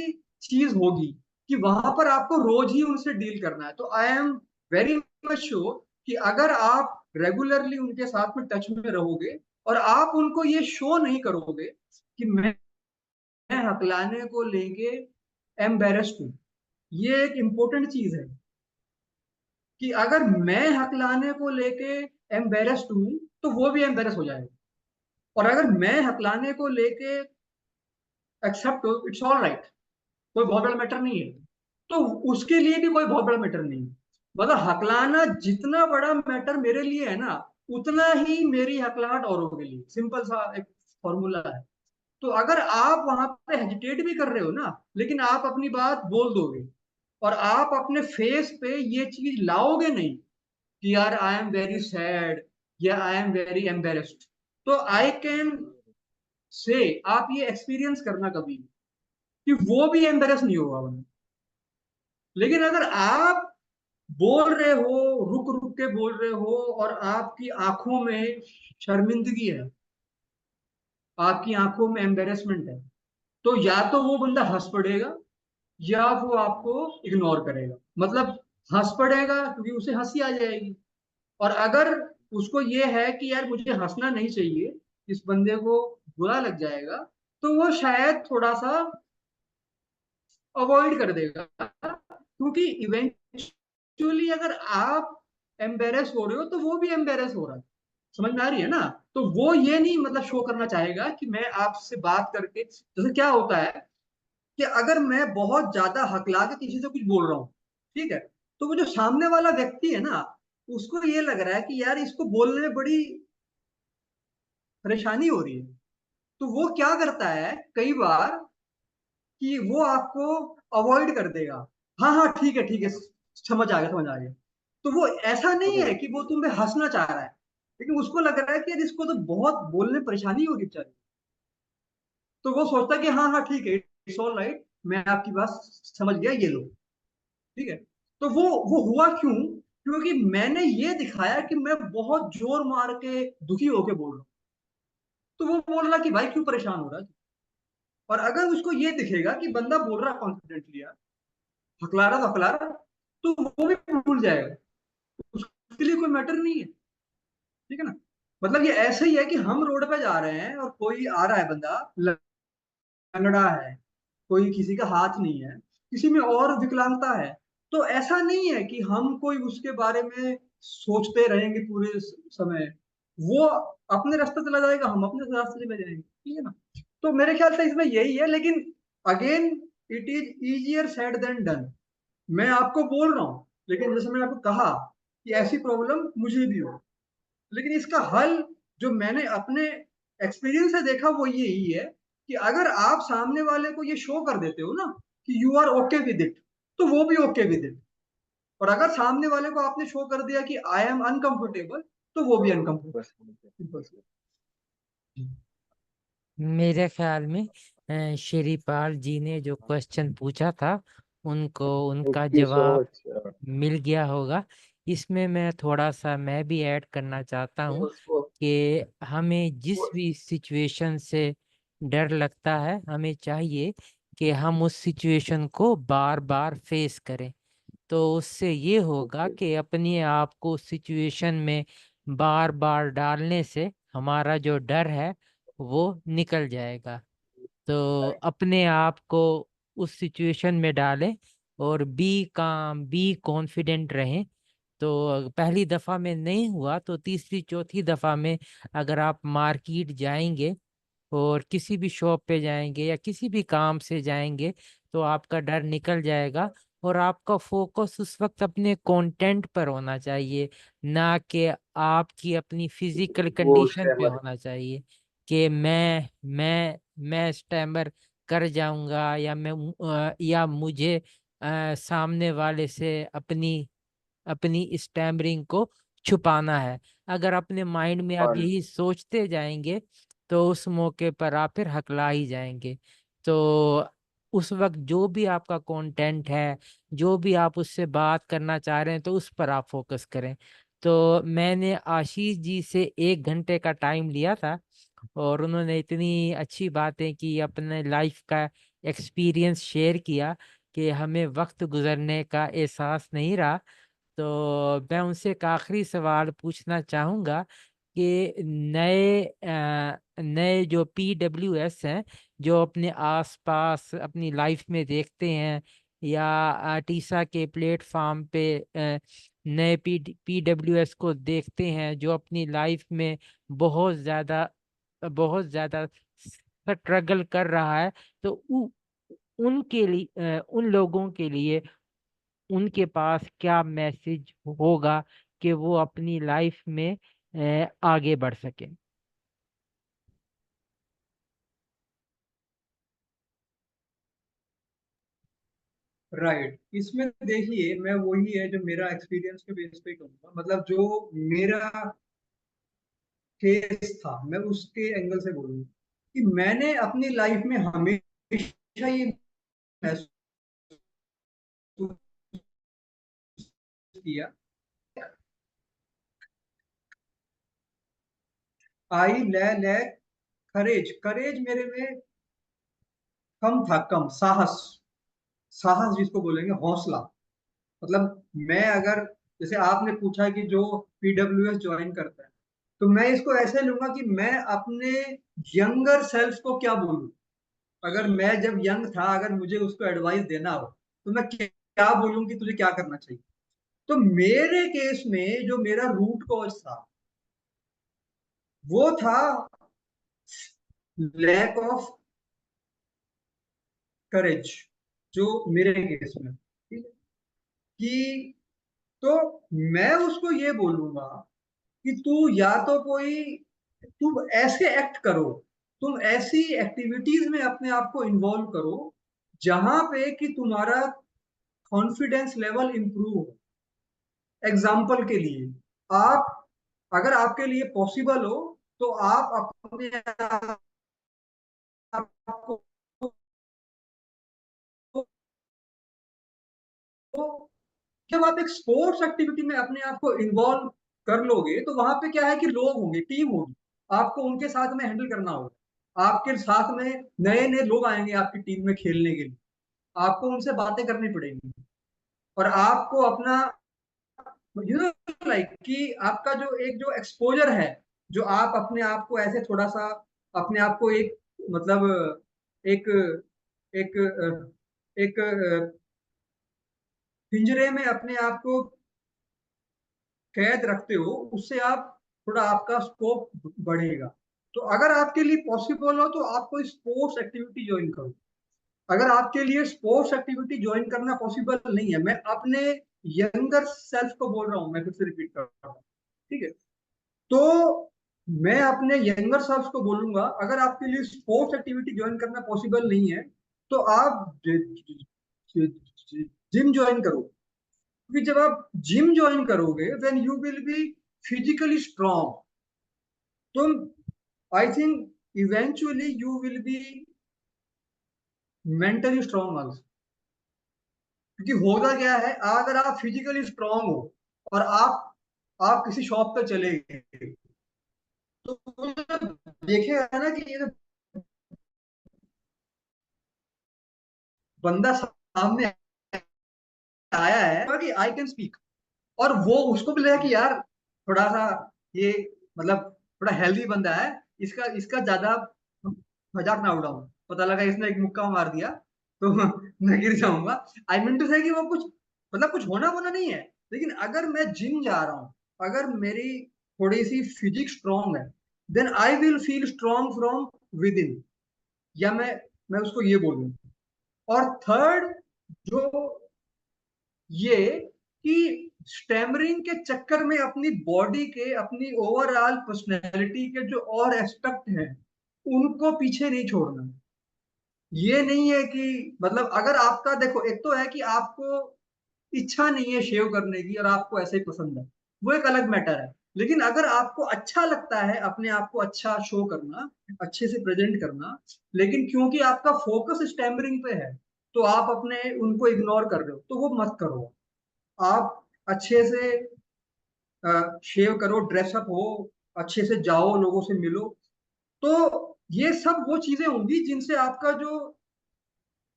S2: चीज होगी कि वहां पर आपको रोज ही उनसे डील करना है, तो I am very much sure कि अगर आप रेगुलरली उनके साथ में टच में रहोगे, और आप उनको ये शो नहीं करोगे कि मैं हकलाने को लेके एम्बेरस्ड हूं, ये एक इंपॉर्टेंट चीज है कि अगर मैं हकलाने को लेके एम्बेरस्ड हूं, तो वो भी एम्बेरस हो जाएगा, और अगर मैं हकलाने को लेके एक्सेप्ट हो, इट्स ऑल राइट, कोई बहुत बड़ा मैटर नहीं है, तो उसके लिए भी कोई बहुत बड़ा मैटर नहीं है। मतलब हकलाना जितना बड़ा मैटर मेरे लिए है ना, उतना ही मेरी हकलाहट औरों के लिए, सिंपल सा एक फॉर्मूला है। तो अगर आप वहां पे हेजिटेट भी कर रहे हो ना, लेकिन आप अपनी बात बोल दोगे, और आप अपने फेस पे ये चीज लाओगे नहीं कि यार आई एम वेरी सैड या आई एम वेरी एम्बेरस्ड, तो आई कैन से आप ये एक्सपीरियंस करना कभी कि वो भी एम्बेरस नहीं होगा वरना। लेकिन अगर आप बोल रहे हो, रुक रुक के बोल रहे हो, और आपकी आंखों में शर्मिंदगी है, आपकी आंखों में एम्बेरसमेंट है, तो या तो वो बंदा हंस पड़ेगा, या वो आपको इग्नोर करेगा। मतलब हंस पड़ेगा क्योंकि उसे हंसी आ जाएगी, और अगर उसको ये है कि यार मुझे हंसना नहीं चाहिए, इस बंदे को बुरा लग जाएगा, तो वो शायद थोड़ा सा अवॉइड कर देगा, क्योंकि इवेंचुअली अगर आप एम्बेरस हो रहे हो तो वो भी एम्बेरस हो रहा है। समझ में आ रही है ना? तो वो ये नहीं मतलब शो करना चाहेगा कि मैं आपसे बात करके, जैसे क्या होता है कि अगर मैं बहुत ज्यादा हकला के किसी से कुछ बोल रहा हूँ, ठीक है, तो वो जो सामने वाला व्यक्ति है ना, उसको ये लग रहा है कि यार इसको बोलने में बड़ी परेशानी हो रही है, तो वो क्या करता है कई बार कि वो आपको अवॉइड कर देगा। हाँ हाँ ठीक है, समझ आ गया। तो वो ऐसा नहीं है कि वो तुम्हें हंसना चाह रहा है, लेकिन उसको लग रहा है कि यार इसको तो बहुत बोलने में परेशानी होगी बेचारी। तो वो सोचता है कि हाँ हाँ ठीक है, इट्स ऑल राइट, मैं आपकी बात समझ गया, ये लो, ठीक है। तो वो हुआ क्यों? क्योंकि मैंने ये दिखाया कि मैं बहुत जोर मार के दुखी होके बोल रहा हूँ। तो वो बोल रहा कि भाई क्यों परेशान हो रहा है। और अगर उसको ये दिखेगा कि बंदा बोल रहा कॉन्फिडेंटली यार, हकला रहा, तो वो भी भूल जाएगा, उसके लिए कोई मैटर नहीं है, ठीक है ना। मतलब ये ऐसे ही है कि हम रोड पे जा रहे हैं और कोई आ रहा है बंदा, लंगड़ा है, कोई किसी का हाथ नहीं है, किसी में और विकलांगता है, तो ऐसा नहीं है कि हम कोई उसके बारे में सोचते रहेंगे पूरे समय। वो अपने रास्ते चला जाएगा, हम अपने रास्ते चले जाएंगे, ठीक है ना। तो मेरे ख्याल से इसमें यही है, लेकिन again it is easier said than done. मैं आपको बोल रहा हूँ, लेकिन जैसे मैंने आपको कहा कि ऐसी प्रॉब्लम मुझे भी हो, लेकिन इसका हल जो मैंने अपने एक्सपीरियंस से देखा वो यही है कि अगर आप सामने वाले को ये शो कर देते हो ना कि you are okay with it, तो वो भी ओके विद इट। और अगर सामने वाले को आपने शो कर दिया कि आई एम अनकंफर्टेबल, तो वो भी अनकंफर्टेबल।
S1: मेरे ख्याल में श्रीपाल जी ने जो क्वेश्चन पूछा था उनको उनका
S3: थैंक यू सो
S1: जवाब
S3: मच।
S1: मिल गया होगा। इसमें मैं थोड़ा सा मैं भी ऐड करना चाहता हूँ
S3: उसको
S1: कि हमें जिस भी सिचुएशन से डर लगता है, हमें चाहिए कि हम उस सिचुएशन को बार बार फेस करें। तो उससे ये होगा
S3: ओके
S1: कि अपने आप को सिचुएशन में बार बार डालने से हमारा जो डर है वो निकल जाएगा। तो अपने आप को उस सिचुएशन में डालें और बी काम बी कॉन्फिडेंट रहें। तो पहली दफ़ा में नहीं हुआ तो तीसरी चौथी दफ़ा में अगर आप मार्केट जाएंगे और किसी भी शॉप पे जाएंगे या किसी भी काम से जाएंगे तो आपका डर निकल जाएगा। और आपका फोकस उस वक्त अपने कंटेंट पर होना चाहिए, ना कि आपकी अपनी फिजिकल
S3: वो
S1: कंडीशन पे होना चाहिए कि मैं स्टैमर कर जाऊंगा या या मुझे सामने वाले से अपनी अपनी स्टैमरिंग को छुपाना है। अगर अपने माइंड में आप यही सोचते जाएंगे तो उस मौके पर आप फिर हकला ही जाएंगे। तो उस वक्त जो भी आपका कंटेंट है, जो भी आप उससे बात करना चाह रहे हैं, तो उस पर आप फोकस करें। तो मैंने आशीष जी से 1 घंटे का टाइम लिया था और उन्होंने इतनी अच्छी बातें की, अपने लाइफ का एक्सपीरियंस शेयर किया कि हमें वक्त गुजरने का एहसास नहीं रहा। तो मैं उनसे एक आखिरी सवाल पूछना चाहूँगा कि नए जो PWS हैं, जो अपने आसपास अपनी लाइफ में देखते हैं या टीसा के प्लेटफॉर्म पे नए PWS को देखते हैं जो अपनी लाइफ में बहुत ज़्यादा बहुत ज़्यादा स्ट्रगल कर रहा है, तो उनके लिए उन लोगों के लिए उनके पास क्या मैसेज होगा कि वो अपनी लाइफ में आगे बढ़ सके।
S2: राइट, इसमें देखिए मैं वही है जो मेरा एक्सपीरियंस के बेस पे कहूंगा, मतलब जो मेरा केस था मैं उसके एंगल से बोलूंगा कि मैंने अपनी लाइफ में हमेशा ये महसूस किया, आई ले करेज, करेज मेरे में कम था, कम साहस, साहस जिसको बोलेंगे, हौसला। मतलब मैं अगर, जैसे आपने पूछा कि जो PWS ज्वाइन करता है, तो मैं इसको ऐसे लूंगा कि मैं अपने यंगर सेल्फ को क्या बोलूं। अगर मैं जब यंग था, अगर मुझे उसको एडवाइस देना हो, तो मैं क्या बोलूं कि तुझे क्या करना चाहिए। तो मेरे केस में जो मेरा रूट कॉज था वो था लैक ऑफ करेज, जो मेरे केस में, ठीक है, कि तो मैं उसको ये बोलूंगा कि तू या तो कोई, तुम ऐसे एक्ट करो, तुम ऐसी एक्टिविटीज में अपने आप को इन्वॉल्व करो जहां पे कि तुम्हारा कॉन्फिडेंस लेवल इंप्रूव हो। एग्जाम्पल के लिए, आप, अगर आपके लिए पॉसिबल हो तो आप अपने आप को, जब आप एक स्पोर्ट्स एक्टिविटी में अपने आप को इन्वॉल्व कर लोगे तो वहां पे क्या है कि लोग होंगे, टीम होगी, आपको उनके साथ में हैंडल करना होगा। आपके साथ में नए नए लोग आएंगे आपकी टीम में खेलने के लिए, आपको उनसे बातें करनी पड़ेंगी, और आपको अपना, यू नो, लाइक कि आपका जो एक जो एक्सपोजर है, जो आप अपने आप को ऐसे थोड़ा सा, अपने आप को एक, मतलब एक एक एक पिंजरे में अपने आप को कैद रखते हो, उससे आप थोड़ा, आपका स्कोप बढ़ेगा। तो अगर आपके लिए पॉसिबल हो तो आप कोई स्पोर्ट्स एक्टिविटी ज्वाइन करो। अगर आपके लिए स्पोर्ट्स एक्टिविटी ज्वाइन करना पॉसिबल नहीं है, मैं अपने यंगर सेल्फ को बोल रहा हूँ, मैं फिर से रिपीट कर रहा हूँ, ठीक है, तो मैं अपने यंगर सेल्फ को बोलूंगा, अगर आपके लिए स्पोर्ट्स एक्टिविटी ज्वाइन करना पॉसिबल नहीं है तो आप जिम ज्वाइन करो। क्योंकि जब आप जिम ज्वाइन करोगे then you will be physically strong, तुम, I think eventually you will be mentally strong also. क्योंकि होगा क्या है, अगर आप फिजिकली स्ट्रांग हो और आप किसी शॉप पे चले गए, तो देखेगा ना कि ये जो बंदा सामने आया है कि आई कैन स्पीक, और वो उसको भी लगा कि यार थोड़ा सा ये, मतलब थोड़ा हेल्दी बंदा है, इसका इसका ज्यादा मजाक ना उड़ाऊं, पता लगा इसने एक मुक्का मार दिया तो मैं गिर जाऊंगा। आई मीन टू से कि वो कुछ, मतलब कुछ होना वोना नहीं है, लेकिन अगर मैं जिम जा रहा हूँ, अगर मेरी थोड़ी सी फिजिक स्ट्रांग है, then I will feel strong from within, या मैं उसको ये बोलूँ। और थर्ड, जो ये कि स्टैमरिंग के चक्कर में अपनी बॉडी के, अपनी ओवरऑल पर्सनैलिटी के जो और एस्पेक्ट हैं उनको पीछे नहीं छोड़ना। ये नहीं है कि, मतलब अगर आपका, देखो एक तो है कि आपको इच्छा नहीं है शेव करने की और आपको ऐसे ही पसंद है, वो एक अलग मैटर है। लेकिन अगर आपको अच्छा लगता है अपने आप को अच्छा शो करना, अच्छे से प्रेजेंट करना, लेकिन क्योंकि आपका फोकस स्टैमरिंग पे है तो आप अपने उनको इग्नोर कर रहे हो, तो वो मत करो। आप अच्छे से शेव करो, ड्रेसअप हो, अच्छे से जाओ, लोगों से मिलो, तो ये सब वो चीजें होंगी जिनसे आपका जो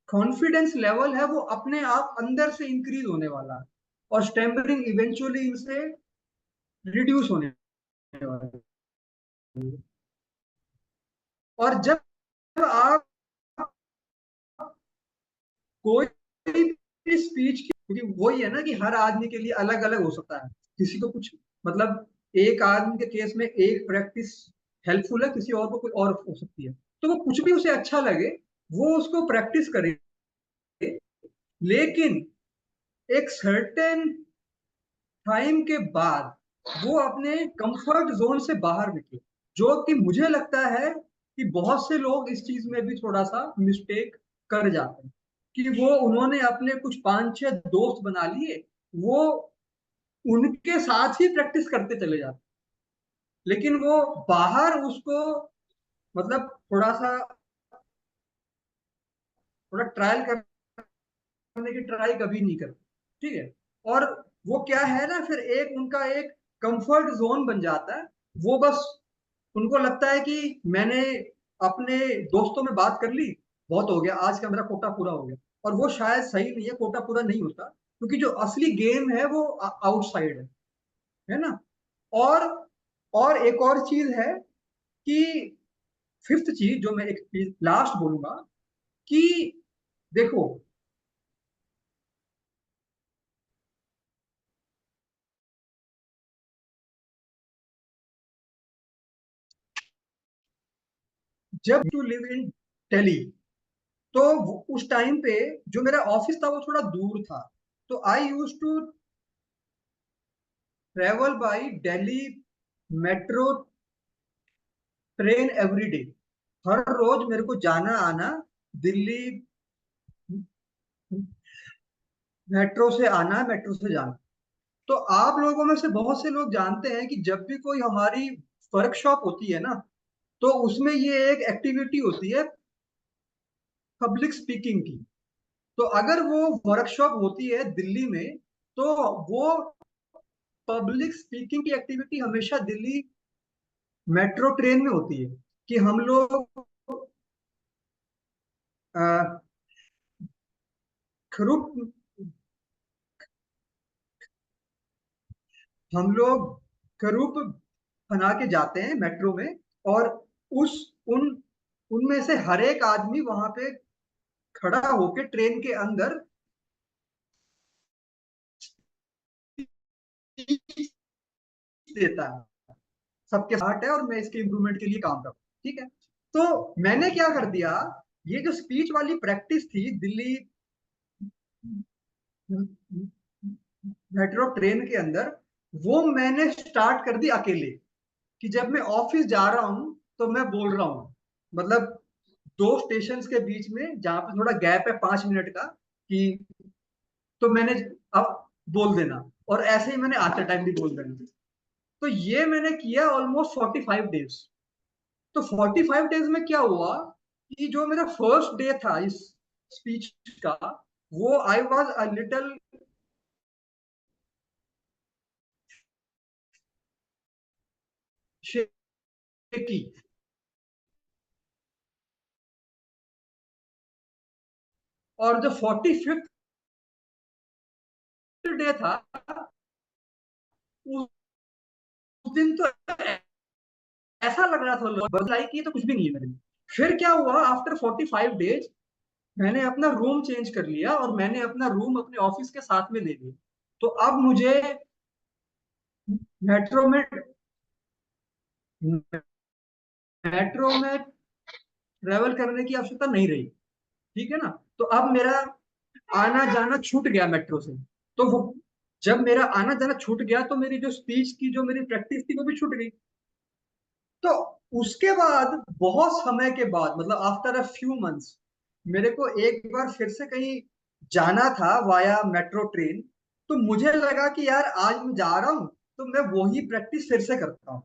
S2: कॉन्फिडेंस लेवल है वो अपने आप अंदर से इंक्रीज होने वाला है, और स्टैम्परिंग इवेंचुअली इनसे रिड्यूस होने वाला है। और जब आप कोई भी स्पीच की, क्योंकि वही है ना कि हर आदमी के लिए अलग अलग हो सकता है, किसी को कुछ, मतलब एक आदमी के केस में एक प्रैक्टिस हेल्पफुल है, किसी और को कोई और हो सकती है, तो वो कुछ भी उसे अच्छा लगे वो उसको प्रैक्टिस करे, लेकिन एक सर्टेन टाइम के बाद वो अपने कंफर्ट जोन से बाहर निकले, जो कि मुझे लगता है कि बहुत से लोग इस चीज में भी थोड़ा सा मिस्टेक कर जाते हैं, कि वो उन्होंने अपने कुछ पांच छह दोस्त बना लिए, वो उनके साथ ही प्रैक्टिस करते चले जाते, लेकिन वो बाहर उसको, मतलब थोड़ा ट्रायल करने की ट्राई कभी नहीं करते, ठीक है। और वो क्या है ना, फिर एक उनका एक कंफर्ट जोन बन जाता है, वो बस, उनको लगता है कि मैंने अपने दोस्तों में बात कर ली, बहुत हो गया, आज का मेरा कोटा पूरा हो गया। और वो शायद सही नहीं है, कोटा पूरा नहीं होता, क्योंकि जो असली गेम है वो आउटसाइड है ना। और और एक और चीज है कि, फिफ्थ चीज जो मैं एक लास्ट बोलूंगा, कि देखो, जब टू लिव इन दिल्ली, तो उस टाइम पे जो मेरा ऑफिस था वो थोड़ा दूर था, तो I use to travel by Delhi metro train every day. हर रोज मेरे को जाना आना दिल्ली मेट्रो से आना, मेट्रो से जाना। तो आप लोगों में से बहुत से लोग जानते हैं कि जब भी कोई हमारी वर्कशॉप होती है ना, तो उसमें ये एक एक्टिविटी होती है पब्लिक स्पीकिंग की। तो अगर वो वर्कशॉप होती है दिल्ली में, तो वो पब्लिक स्पीकिंग की एक्टिविटी हमेशा दिल्ली मेट्रो ट्रेन में होती है। कि अ, ग्रुप हम लोग ग्रुप बना के जाते हैं मेट्रो में, और उस उन उनमें से हर एक आदमी वहां पे खड़ा होके ट्रेन के अंदर देता है। सबके साथ है और मैं इसके इम्प्रूवमेंट के लिए काम कर रहा हूँ, ठीक है। तो मैंने क्या कर दिया, ये जो स्पीच वाली प्रैक्टिस थी दिल्ली मेट्रो ट्रेन के अंदर, वो मैंने स्टार्ट कर दी अकेले। कि जब मैं ऑफिस जा रहा हूं तो मैं बोल रहा हूँ, मतलब दो स्टेशन के बीच में जहां पे थोड़ा गैप है 5 मिनट का, कि तो मैंने अब बोल देना, और ऐसे ही मैंने आते टाइम भी बोल देना। तो ये मैंने किया ऑलमोस्ट 45 डेज। तो 45 डेज में क्या हुआ कि जो मेरा फर्स्ट डे था इस स्पीच का, वो I was a little shaky. और जो 45th डे था, उस दिन तो ऐसा लग रहा था बदलाई की तो कुछ भी नहीं है मेरे लिए। फिर क्या हुआ, आफ्टर 45 डेज मैंने अपना रूम चेंज कर लिया, और मैंने अपना रूम अपने ऑफिस के साथ में ले लिया। तो अब मुझे मेट्रो में मेट्रो में ट्रेवल करने की आवश्यकता नहीं रही, ठीक है ना। तो अब मेरा आना जाना छूट गया मेट्रो से। तो वो जब मेरा आना जाना छूट गया, तो मेरी जो स्पीच की जो मेरी प्रैक्टिस थी वो भी छूट गई। तो उसके बाद बहुत समय के बाद, मतलब आफ्टर अ फ्यू मंथ्स, मेरे को एक बार फिर से कहीं जाना था वाया मेट्रो ट्रेन। तो मुझे लगा कि यार आज मैं जा रहा हूं, तो मैं वही प्रैक्टिस फिर से करता हूँ।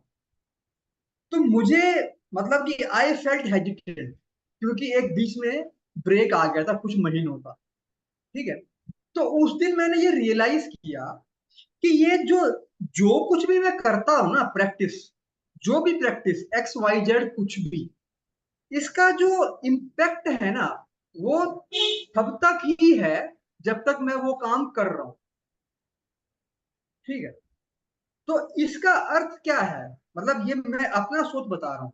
S2: तो मुझे, मतलब कि आई फेल्ट हेजिटेड, क्योंकि एक बीच में ब्रेक आ गया था कुछ महीनों का, ठीक है। तो उस दिन मैंने ये रियलाइज किया कि ये जो जो कुछ भी मैं करता हूं ना प्रैक्टिस, जो भी प्रैक्टिस एक्स वाई जेड कुछ भी, इसका जो इम्पैक्ट है ना, वो तब तक ही है जब तक मैं वो काम कर रहा हूं, ठीक है। तो इसका अर्थ क्या है, मतलब ये मैं अपना सोच बता रहा हूं।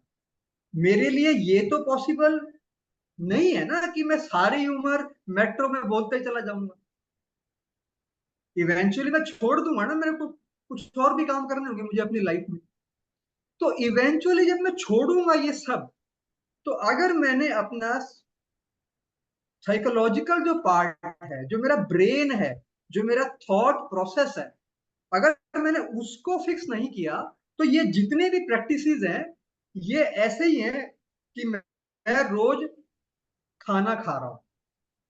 S2: मेरे लिए ये तो पॉसिबल नहीं है ना कि मैं सारी उम्र मेट्रो में बोलते चला जाऊंगा। इवेंचुअली मैं छोड़ दूंगा ना, मेरे को कुछ और भी काम करने होंगे मुझे अपनी लाइफ में। तो इवेंचुअली जब मैं छोड़ूंगा ये सब, तो अगर मैंने अपना साइकोलॉजिकल जो पार्ट है, जो मेरा ब्रेन है, जो मेरा थॉट प्रोसेस है, अगर मैंने उसको फिक्स नहीं किया, तो ये जितने भी प्रैक्टिसेस हैं, ये ऐसे ही हैं कि मैं रोज खाना खा रहा हूं।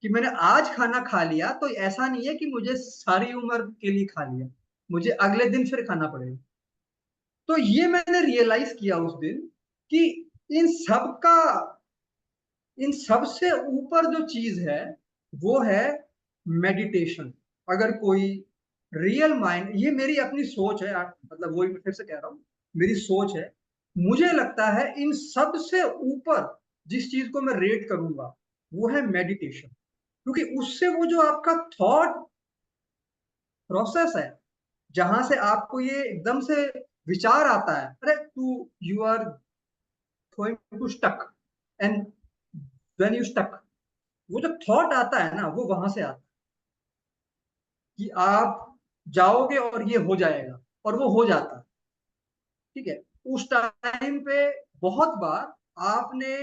S2: कि मैंने आज खाना खा लिया तो ऐसा नहीं है कि मुझे सारी उम्र के लिए खा लिया, मुझे अगले दिन फिर खाना पड़ेगा। तो ये मैंने रियलाइज किया उस दिन कि इन सब का इन सब से ऊपर जो चीज है वो है मेडिटेशन। अगर कोई रियल माइंड, ये मेरी अपनी सोच है, मतलब वही मैं फिर से कह रहा हूँ, मेरी सोच है। मुझे लगता है इन सब से ऊपर जिस चीज को मैं रेट करूंगा वो है मेडिटेशन। क्योंकि उससे वो जो आपका थॉट प्रोसेस है, जहां से आपको ये एकदम से विचार आता है, अरे तू you are going to stuck, and when you stuck, वो जो थॉट आता है ना, वो वहां से आता है कि आप जाओगे और ये हो जाएगा, और वो हो जाता है, ठीक है। उस टाइम पे बहुत बार आपने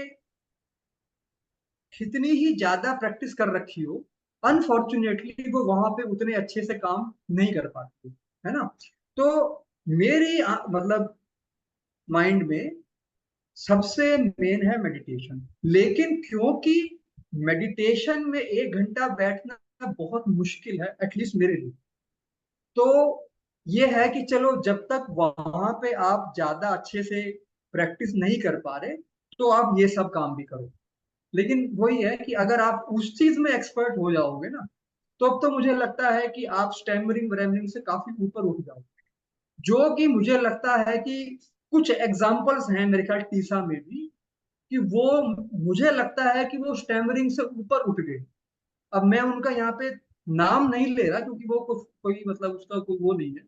S2: कितनी ही ज्यादा प्रैक्टिस कर रखी हो, अनफॉर्चुनेटली वो वहां पे उतने अच्छे से काम नहीं कर पाते, है ना। तो मेरी मतलब माइंड में सबसे मेन है मेडिटेशन। लेकिन क्योंकि मेडिटेशन में 1 घंटा बैठना बहुत मुश्किल है, एटलीस्ट मेरे लिए, तो ये है कि चलो जब तक वहां पे आप ज्यादा अच्छे से प्रैक्टिस नहीं कर पा रहे, तो आप ये सब काम भी करो। लेकिन वही है कि अगर आप उस चीज में एक्सपर्ट हो जाओगे ना, तो अब तो मुझे लगता है कि आप स्टैमरिंग व्रैमरिंग से काफी ऊपर उठ जाओगे। जो कि मुझे लगता है कि कुछ एग्जाम्पल्स हैं मेरे ख्याल टीसा में भी, कि वो, मुझे लगता है कि वो स्टैमरिंग से ऊपर उठ गए। अब मैं उनका यहाँ पे नाम नहीं ले रहा, क्योंकि वो कोई मतलब उसका कोई वो नहीं है।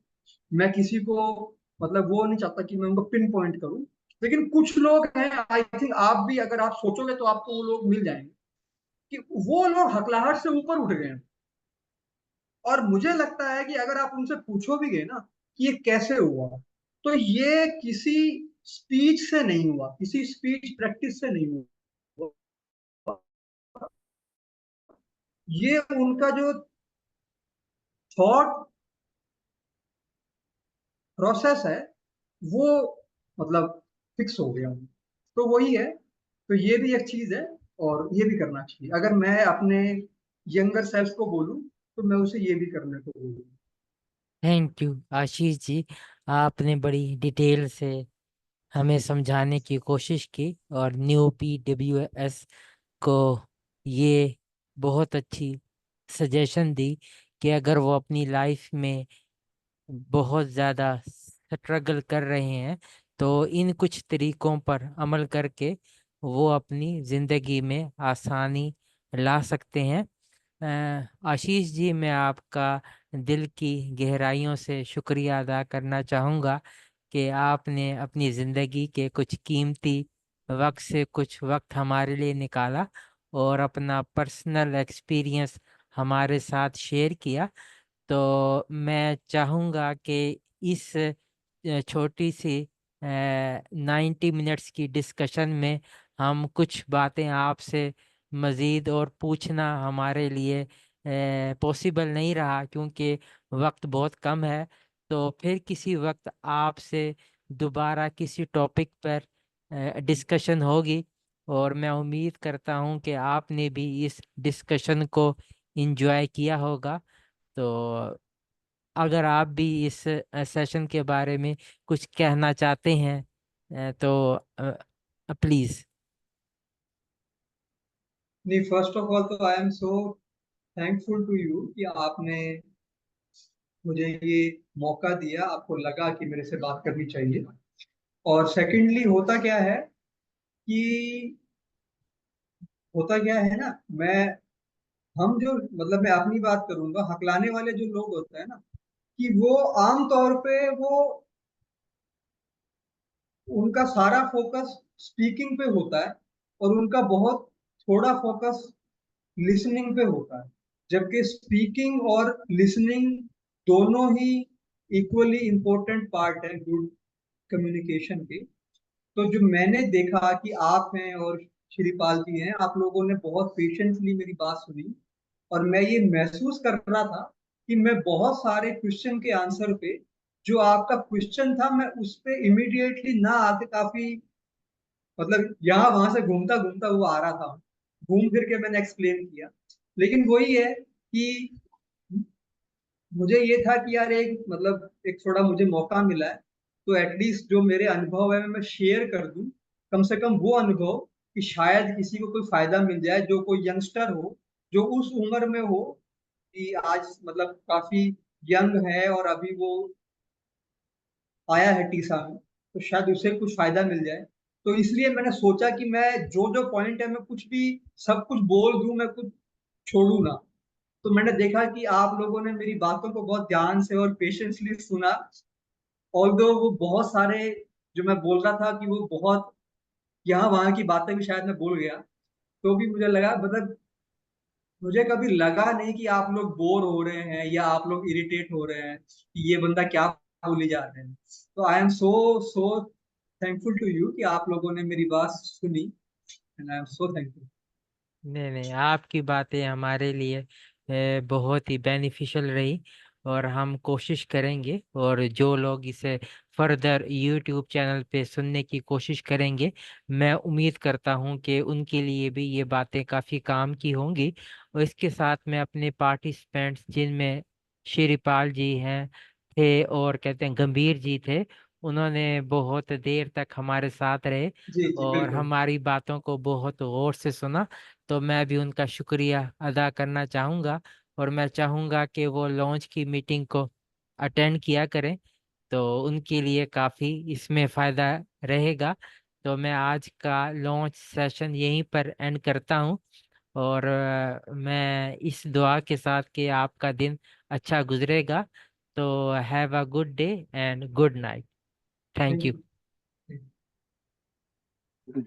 S2: मैं किसी को मतलब वो नहीं चाहता कि मैं उनको पिन पॉइंट करूं। लेकिन कुछ लोग हैं, आई थिंक आप भी अगर आप सोचोगे तो आपको वो लोग मिल जाएंगे, कि वो लोग हकलाहट से ऊपर उठ गए हैं। और मुझे लगता है कि अगर आप उनसे पूछोगे ना कि ये कैसे हुआ, तो ये किसी स्पीच से नहीं हुआ, किसी स्पीच प्रैक्टिस से नहीं हुआ। ये उनका जो थॉट प्रोसेस है, वो मतलब फिक्स हो गया। तो वही है। तो ये भी एक चीज है, और ये भी करना चाहिए। अगर मैं अपने यंगर सेल्फ को बोलूं, तो मैं उसे ये भी करने को बोलूँ।
S1: थैंक यू आशीष जी, आपने बड़ी डिटेल से हमें समझाने की कोशिश की और न्यू PWS को ये बहुत अच्छी सजेशन दी कि अगर वो अपनी लाइफ में बहुत ज़्यादा स्ट्रगल कर रहे हैं, तो इन कुछ तरीकों पर अमल करके वो अपनी ज़िंदगी में आसानी ला सकते हैं। आशीष जी, मैं आपका दिल की गहराइयों से शुक्रिया अदा करना चाहूँगा कि आपने अपनी ज़िंदगी के कुछ कीमती वक्त से कुछ वक्त हमारे लिए निकाला और अपना पर्सनल एक्सपीरियंस हमारे साथ शेयर किया। तो मैं चाहूँगा कि इस छोटी सी 90 मिनट्स की डिस्कशन में हम कुछ बातें आपसे मज़ीद और पूछना हमारे लिए पॉसिबल नहीं रहा, क्योंकि वक्त बहुत कम है। तो फिर किसी वक्त आपसे दोबारा किसी टॉपिक पर डिस्कशन होगी, और मैं उम्मीद करता हूँ कि आपने भी इस डिस्कशन को एंजॉय किया होगा। तो अगर आप भी इस सेशन के बारे में कुछ कहना चाहते हैं, तो प्लीज।
S2: नहीं, फर्स्ट ऑफ ऑल तो I am so thankful to you कि आपने मुझे ये मौका दिया, आपको लगा कि मेरे से बात करनी चाहिए। और सेकंडली होता क्या है ना, मैं हम जो मतलब मैं अपनी बात करूंगा, हकलाने वाले जो लोग होते हैं ना, कि वो आम तौर पे वो उनका सारा फोकस स्पीकिंग पे होता है, और उनका बहुत थोड़ा फोकस लिसनिंग पे होता है। जबकि स्पीकिंग और लिसनिंग दोनों ही इक्वली इम्पोर्टेंट पार्ट है गुड कम्युनिकेशन के। तो जो मैंने देखा कि आप हैं और श्रीपाल जी हैं, आप लोगों ने बहुत पेशेंटली मेरी बात सुनी। और मैं ये महसूस कर रहा था कि मैं बहुत सारे क्वेश्चन के आंसर पे, जो आपका क्वेश्चन था, मैं उस पे इमीडिएटली ना आके काफी मतलब यहाँ वहां से घूमता घूमता हुआ आ रहा था। घूम फिर के मैंने एक्सप्लेन किया। लेकिन वही है कि मुझे ये था कि यार एक मतलब एक थोड़ा मुझे मौका मिला है, तो एटलीस्ट जो मेरे अनुभव है मैं शेयर कर दूं। कम से कम वो अनुभव कि शायद किसी को कोई फायदा मिल जाए, जो कोई यंगस्टर हो, जो उस उम्र में हो, कि आज मतलब काफी यंग है और अभी वो आया है टीसा में, तो शायद उसे कुछ फायदा मिल जाए। तो इसलिए मैंने सोचा कि मैं जो जो पॉइंट है मैं कुछ भी सब कुछ बोल दूं, मैं कुछ छोड़ू ना। तो मैंने देखा कि आप लोगों ने मेरी बातों को बहुत ध्यान से और पेशेंसली सुना। ऑल्दो वो बहुत सारे जो मैं बोल रहा था कि वो बहुत यहाँ वहाँ की बातें भी शायद मैं बोल गया, तो भी मुझे लगा मतलब मुझे कभी लगा नहीं कि आप लोग बोर हो रहे हैं या आप लोग इरिटेट हो रहे हैं कि ये बंदा क्या बोली जा रहे हैं। तो I am so so thankful to you कि आप लोगों ने मेरी बात सुनी, and I am so thankful.
S1: नहीं नहीं, आपकी बातें हमारे लिए बहुत ही बेनिफिशियल रही। और हम कोशिश करेंगे, और जो लोग इसे फर्दर यूट्यूब चैनल पे सुनने की कोशिश करेंगे, मैं उम्मीद करता हूँ कि उनके लिए भी ये बातें काफ़ी काम की होंगी। और इसके साथ में अपने पार्टिसिपेंट्स, जिनमें श्रीपाल जी हैं थे और कहते हैं गंभीर जी थे, उन्होंने बहुत देर तक हमारे साथ रहे
S2: जी जी
S1: और
S2: बिल्कुल।
S1: हमारी बातों को बहुत गौर से सुना। तो मैं भी उनका शुक्रिया अदा करना चाहूँगा, और मैं चाहूँगा कि वो लॉन्च की मीटिंग को अटेंड किया करें, तो उनके लिए काफ़ी इसमें फ़ायदा रहेगा। तो मैं आज का लॉन्च सेशन यहीं पर एंड करता हूँ, और मैं इस दुआ के साथ कि आपका दिन अच्छा गुजरेगा। तो have a good day and good night. Thank
S2: thank
S1: you.
S2: You.